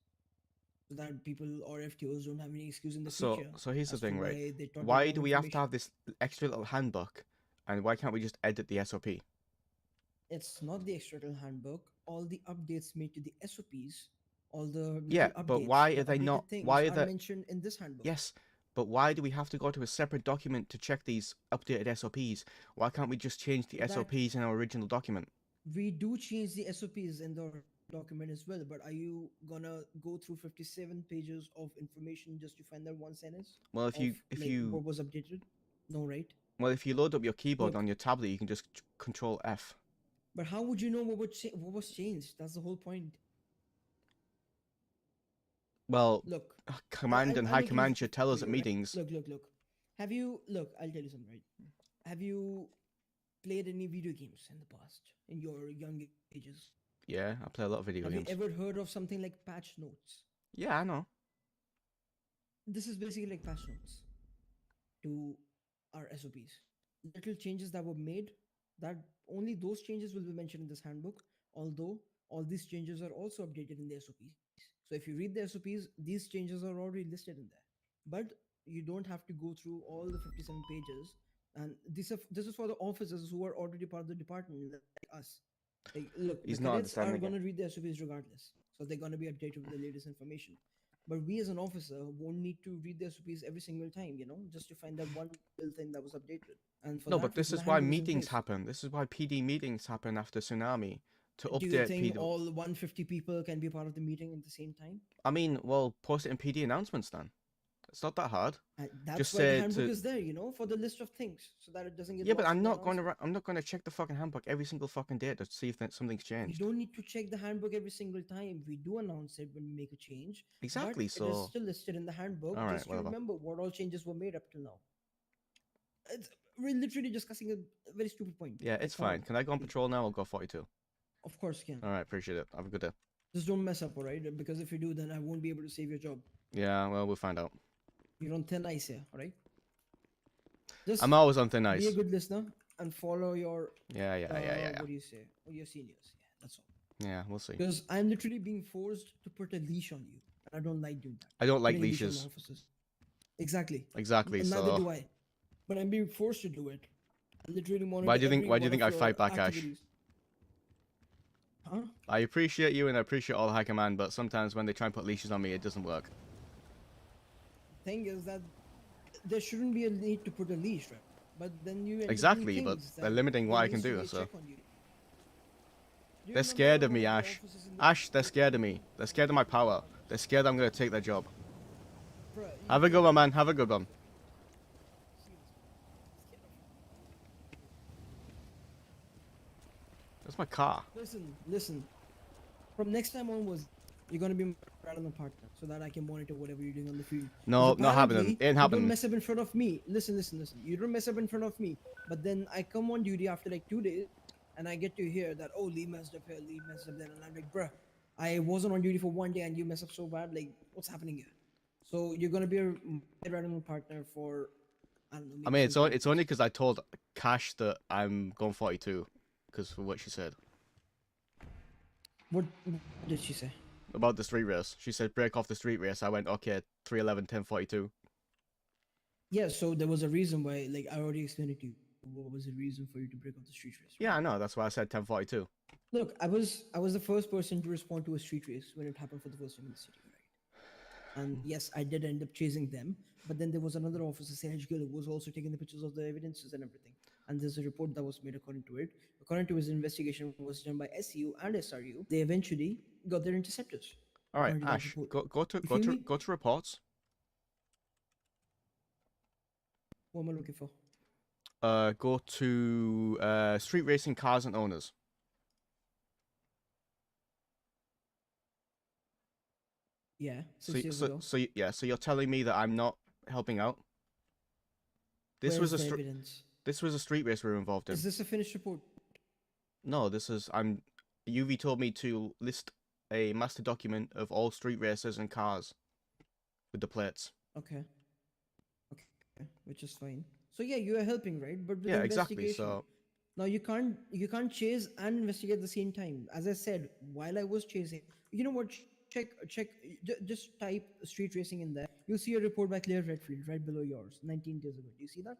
Speaker 6: so that people or FTOs don't have any excuse in the future.
Speaker 1: So here's the
Speaker 6: as to
Speaker 1: thing,
Speaker 6: why
Speaker 1: right?
Speaker 6: they taught the
Speaker 1: Why
Speaker 6: wrong
Speaker 1: do we have to
Speaker 6: information.
Speaker 1: have this extra little handbook And why can't we just edit the SOP?
Speaker 6: It's not the external handbook. All the updates made to the SOPs, all the little
Speaker 1: Yeah,
Speaker 6: updates,
Speaker 1: but why
Speaker 6: the
Speaker 1: are they
Speaker 6: updated
Speaker 1: not?
Speaker 6: things
Speaker 1: Why are
Speaker 6: are
Speaker 1: they?
Speaker 6: mentioned in this handbook.
Speaker 1: Yes, but why do we have to go to a separate document to check these updated SOPs? Why can't we just change the
Speaker 6: That-
Speaker 1: SOPs in our original document?
Speaker 6: We do change the SOPs in the document as well, but are you gonna go through 57 pages of information just to find that one sentence?
Speaker 1: Well, if you
Speaker 6: what was updated? No, right?
Speaker 1: if you load up your keyboard
Speaker 6: Look.
Speaker 1: on your tablet, you can just Control F.
Speaker 6: But how would you know what was changed? That's the whole point.
Speaker 1: Well,
Speaker 6: Look,
Speaker 1: command and
Speaker 6: I'll
Speaker 1: high
Speaker 6: make it
Speaker 1: command
Speaker 6: easy
Speaker 1: should
Speaker 6: for
Speaker 1: tell us
Speaker 6: you,
Speaker 1: at
Speaker 6: right?
Speaker 1: meetings.
Speaker 6: Look. Have you I'll tell you something, right? Have you played any video games in the past in your young ages?
Speaker 1: Yeah, I play a lot of video
Speaker 6: Have
Speaker 1: games.
Speaker 6: you ever heard of something like patch notes?
Speaker 1: Yeah, I know.
Speaker 6: This is basically like patch notes to our SOPs. Little changes that were made, that only those changes will be mentioned in this handbook, although all these changes are also updated in the SOPs. So if you read the SOPs, these changes are already listed in there. But you don't have to go through all the 57 pages. And this is for the officers who are already part of the department, like us. Like, look,
Speaker 1: He's
Speaker 6: the
Speaker 1: not
Speaker 6: cadets are
Speaker 1: understanding
Speaker 6: going
Speaker 1: it.
Speaker 6: to read the SOPs regardless. So they're going to be updated with the latest information. But we as an officer won't need to read the SOPs every single time, just to find that one little thing that was updated. And for
Speaker 1: No,
Speaker 6: that
Speaker 1: but this
Speaker 6: reason,
Speaker 1: is
Speaker 6: the
Speaker 1: why
Speaker 6: handbook is in
Speaker 1: meetings
Speaker 6: place.
Speaker 1: happen. This is why PD meetings happen after tsunami to
Speaker 6: Do you
Speaker 1: update
Speaker 6: think
Speaker 1: PD.
Speaker 6: all 150 people can be part of the meeting at the same time?
Speaker 1: I mean, well, post it in PD announcements then. It's not that hard.
Speaker 6: That's
Speaker 1: Just
Speaker 6: why the
Speaker 1: say
Speaker 6: handbook
Speaker 1: to
Speaker 6: is there, for the list of things, so that it doesn't get
Speaker 1: yeah, but
Speaker 6: lost in
Speaker 1: I'm
Speaker 6: the
Speaker 1: not going
Speaker 6: announcement.
Speaker 1: to. I'm not going to check the fucking handbook every single fucking day to see if something's
Speaker 6: You
Speaker 1: changed.
Speaker 6: don't need to check the handbook every single time. We do announce it when we make a change.
Speaker 1: Exactly,
Speaker 6: But it is
Speaker 1: so-
Speaker 6: still listed in the handbook
Speaker 1: Alright,
Speaker 6: just to
Speaker 1: whatever.
Speaker 6: remember what all changes were made up till now. We're literally discussing a very stupid point.
Speaker 1: Yeah,
Speaker 6: Like,
Speaker 1: it's
Speaker 6: come
Speaker 1: fine.
Speaker 6: on.
Speaker 1: Can I go on patrol now or go 42?
Speaker 6: Of course you can.
Speaker 1: All right, appreciate it. Have a good day.
Speaker 6: Just don't mess up, alright? Because if you do, then I won't be able to save your job.
Speaker 1: Yeah, well, we'll find out.
Speaker 6: You're on thin ice here, alright? Just
Speaker 1: I'm always on thin ice.
Speaker 6: be a good listener and follow your
Speaker 1: Yeah.
Speaker 6: what do you say? Or your seniors. Yeah, that's all.
Speaker 1: Yeah, we'll see.
Speaker 6: Because I'm literally being forced to put a leash on you. And I don't like doing that.
Speaker 1: I don't like
Speaker 6: Putting a leash on
Speaker 1: leashes.
Speaker 6: my officers. Exactly.
Speaker 1: Exactly,
Speaker 6: And neither
Speaker 1: so-
Speaker 6: do I. But I'm being forced to do it. I literally monitor
Speaker 1: Why do you think?
Speaker 6: every
Speaker 1: Why do you
Speaker 6: one
Speaker 1: think
Speaker 6: of
Speaker 1: I
Speaker 6: your
Speaker 1: fight back, Ash?
Speaker 6: activities. Huh?
Speaker 1: I appreciate you and I appreciate all the high command, but sometimes when they try and put leashes on me, it doesn't work.
Speaker 6: Thing is that there shouldn't be a need to put a leash, right? But then you end up doing
Speaker 1: Exactly, but
Speaker 6: things
Speaker 1: they're
Speaker 6: that
Speaker 1: limiting what
Speaker 6: there
Speaker 1: I can
Speaker 6: needs to
Speaker 1: do,
Speaker 6: be a
Speaker 1: so.
Speaker 6: check on you. Do you
Speaker 1: They're
Speaker 6: remember
Speaker 1: scared of
Speaker 6: one
Speaker 1: me,
Speaker 6: the
Speaker 1: Ash.
Speaker 6: officers in the-
Speaker 1: Ash, they're scared of me. They're scared of my power. They're scared I'm gonna take their job.
Speaker 6: Bruh, you
Speaker 1: Have a good one, man. Have a good one. That's my car.
Speaker 6: Listen. From next time onwards, you're gonna be my random partner, so that I can monitor whatever you're doing on the field.
Speaker 1: No,
Speaker 6: 'Cause
Speaker 1: not happening.
Speaker 6: apparently,
Speaker 1: Ain't
Speaker 6: You
Speaker 1: happening.
Speaker 6: don't mess up in front of me. Listen. You don't mess up in front of me. But then I come on duty after like 2 days, and I get to hear that, oh, Lee messed up here, Lee messed up there, and I'm like, bruh, I wasn't on duty for 1 day and you mess up so bad. Like, what's happening here? So you're gonna be a random partner for, I don't know.
Speaker 1: I
Speaker 6: maybe
Speaker 1: mean,
Speaker 6: some
Speaker 1: it's only because I told Cash that I'm going 42, because for what she said
Speaker 6: What did she say?
Speaker 1: about the street race. She said break off the street race. I went okay, 311, 1042.
Speaker 6: Yeah, so there was a reason why, like, I already explained it to you. What was the reason for you to break up the street race?
Speaker 1: Yeah, I know. That's why I said 1042.
Speaker 6: Look, I was the first person to respond to a street race when it happened for the first time in the city, right? And yes, I did end up chasing them, but then there was another officer, Serge Gill, who was also taking the pictures of the evidences and everything. And there's a report that was made according to it. According to his investigation was done by SU and SRU. They eventually got their interceptors.
Speaker 1: All right,
Speaker 6: according to that
Speaker 1: Ash,
Speaker 6: report.
Speaker 1: go to reports.
Speaker 6: What am I looking for?
Speaker 1: Go to street racing cars and owners.
Speaker 6: Yeah,
Speaker 1: So,
Speaker 6: 6 years
Speaker 1: so,
Speaker 6: ago.
Speaker 1: so you're telling me that I'm not helping out? This
Speaker 6: Where's
Speaker 1: was a
Speaker 6: the
Speaker 1: street.
Speaker 6: evidence?
Speaker 1: This was a street race we were involved in.
Speaker 6: Is this a finished report?
Speaker 1: No, this is UV told me to list a master document of all street races and cars with the plates.
Speaker 6: Okay, which is fine. So yeah, you are helping, right? But with
Speaker 1: Yeah,
Speaker 6: the
Speaker 1: exactly,
Speaker 6: investigation.
Speaker 1: so-
Speaker 6: Now you can't chase and investigate at the same time. As I said, while I was chasing, you know what? Just type street racing in there. You'll see a report by Claire Redfield right below yours, 19 days ago. Do you see that?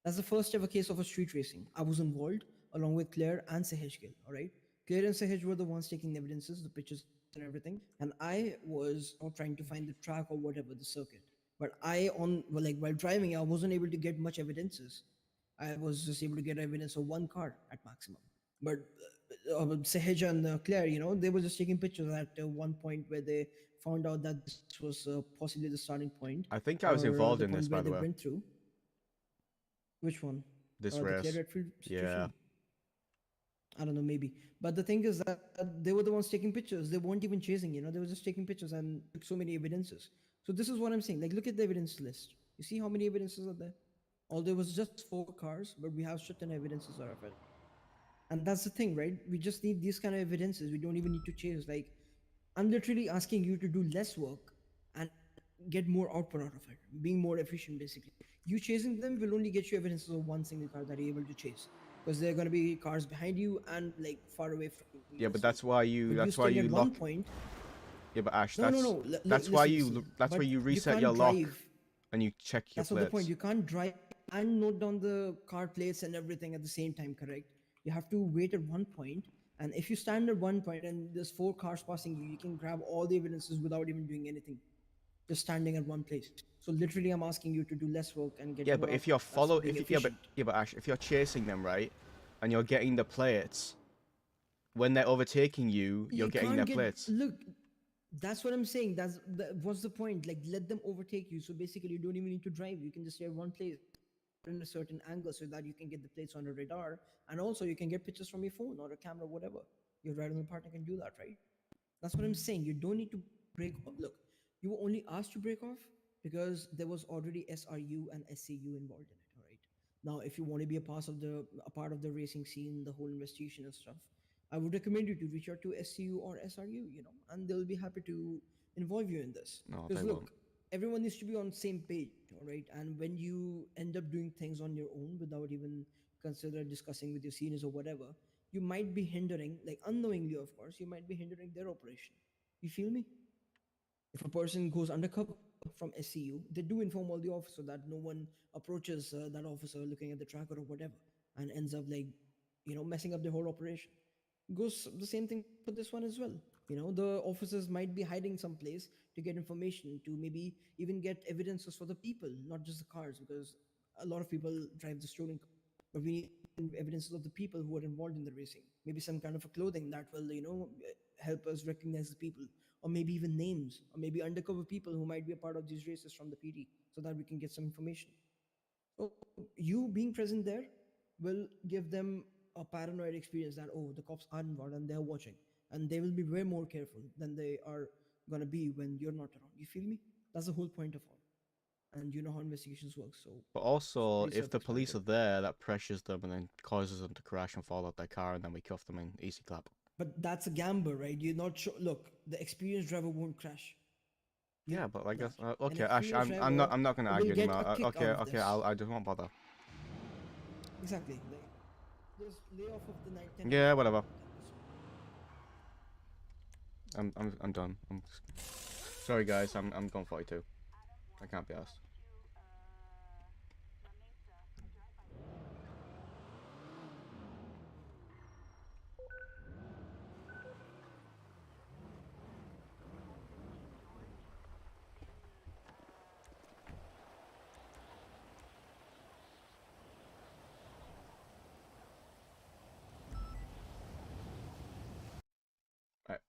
Speaker 6: That's the first ever case of a street racing. I was involved along with Claire and Sahej Gill. All right, Claire and Sahej were the ones taking the evidences, the pictures, and everything, and I was trying to find the track or whatever the circuit. But while driving, I wasn't able to get much evidences. I was just able to get evidence of one car at maximum. But Sahaj and Claire, they were just taking pictures at one point where they found out that this was possibly the starting point.
Speaker 1: I think I was
Speaker 6: Or
Speaker 1: involved
Speaker 6: the
Speaker 1: in this,
Speaker 6: point where
Speaker 1: by
Speaker 6: they
Speaker 1: the way.
Speaker 6: went through. Which one?
Speaker 1: This
Speaker 6: The Claire
Speaker 1: race.
Speaker 6: Redfield situation?
Speaker 1: Yeah.
Speaker 6: I don't know, maybe. But the thing is that they were the ones taking pictures. They weren't even chasing, they were just taking pictures and took so many evidences. So this is what I'm saying. Like, look at the evidence list. You see how many evidences are there? Although it was just 4 cars, but we have certain evidences out of it. And that's the thing, right? We just need these kind of evidences. We don't even need to chase. Like, I'm literally asking you to do less work and get more output out of it, being more efficient, basically. You chasing them will only get you evidences of one single car that you're able to chase, because there are going to be cars behind you and like far away from you.
Speaker 1: Yeah, but that's why you. That's why you
Speaker 6: at
Speaker 1: lock.
Speaker 6: one point.
Speaker 1: Yeah, but Ash,
Speaker 6: No,
Speaker 1: that's
Speaker 6: no, no.
Speaker 1: that's why
Speaker 6: listen,
Speaker 1: you.
Speaker 6: listen.
Speaker 1: That's why
Speaker 6: But
Speaker 1: you reset
Speaker 6: can't
Speaker 1: your lock
Speaker 6: drive.
Speaker 1: and you check your
Speaker 6: That's not the point.
Speaker 1: plates.
Speaker 6: You can't drive and note down the car plates and everything at the same time, correct? You have to wait at one point, and if you stand at one point and there's 4 cars passing you, you can grab all the evidences without even doing anything, just standing at one place. So literally, I'm asking you to do less work and get
Speaker 1: Yeah,
Speaker 6: more
Speaker 1: but if
Speaker 6: output.
Speaker 1: you're
Speaker 6: That's being efficient.
Speaker 1: yeah, but Ash, if you're chasing them, right, and you're getting the plates, when they're overtaking you, you're getting their plates.
Speaker 6: Look, that's what I'm saying. What's the point? Like, let them overtake you. So basically, you don't even need to drive. You can just stay at one place in a certain angle so that you can get the plates on the radar, and also you can get pictures from your phone or a camera, whatever. Your rider partner can do that, right? That's what I'm saying. You don't need to break off. Look, you were only asked to break off because there was already SRU and SCU involved in it. All right. Now, if you want to be a part of the racing scene, the whole investigation and stuff, I would recommend you to reach out to SCU or SRU, and they'll be happy to involve you in this.
Speaker 1: No,
Speaker 6: Because
Speaker 1: they
Speaker 6: look,
Speaker 1: won't.
Speaker 6: everyone needs to be on the same page, all right? And when you end up doing things on your own without even consider discussing with your seniors or whatever, you might be hindering, like unknowingly, of course, you might be hindering their operation. You feel me? If a person goes undercover from SCU, they do inform all the officer that no one approaches that officer looking at the tracker or whatever, and ends up like, messing up the whole operation. Goes the same thing for this one as well. The officers might be hiding someplace to get information, to maybe even get evidences for the people, not just the cars, because a lot of people drive the stolen car. But we need evidences of the people who are involved in the racing. Maybe some kind of a clothing that will, help us recognize the people, or maybe even names, or maybe undercover people who might be a part of these races from the PD, so that we can get some information. So you being present there will give them a paranoid experience that, oh, the cops are involved and they're watching, and they will be way more careful than they are gonna be when you're not around. You feel me? That's the whole point of all. And you know how investigations work, so.
Speaker 1: But also,
Speaker 6: pretty
Speaker 1: if the police are
Speaker 6: self-explanatory.
Speaker 1: there, that pressures them and then causes them to crash and fall out their car, and then we cuff them in easy clap.
Speaker 6: But that's a gamble, right? You're not sure. Look, the experienced driver won't crash.
Speaker 1: Yeah, but I guess
Speaker 6: An
Speaker 1: okay, Ash,
Speaker 6: experienced
Speaker 1: I'm not
Speaker 6: driver
Speaker 1: gonna
Speaker 6: will
Speaker 1: argue
Speaker 6: get
Speaker 1: anymore.
Speaker 6: a kick
Speaker 1: Okay,
Speaker 6: out of
Speaker 1: okay,
Speaker 6: this.
Speaker 1: I just won't bother.
Speaker 6: Exactly. Like, just lay off of the 9-10.
Speaker 1: Yeah, whatever. I'm done. Sorry guys, I'm going 42. I can't be asked.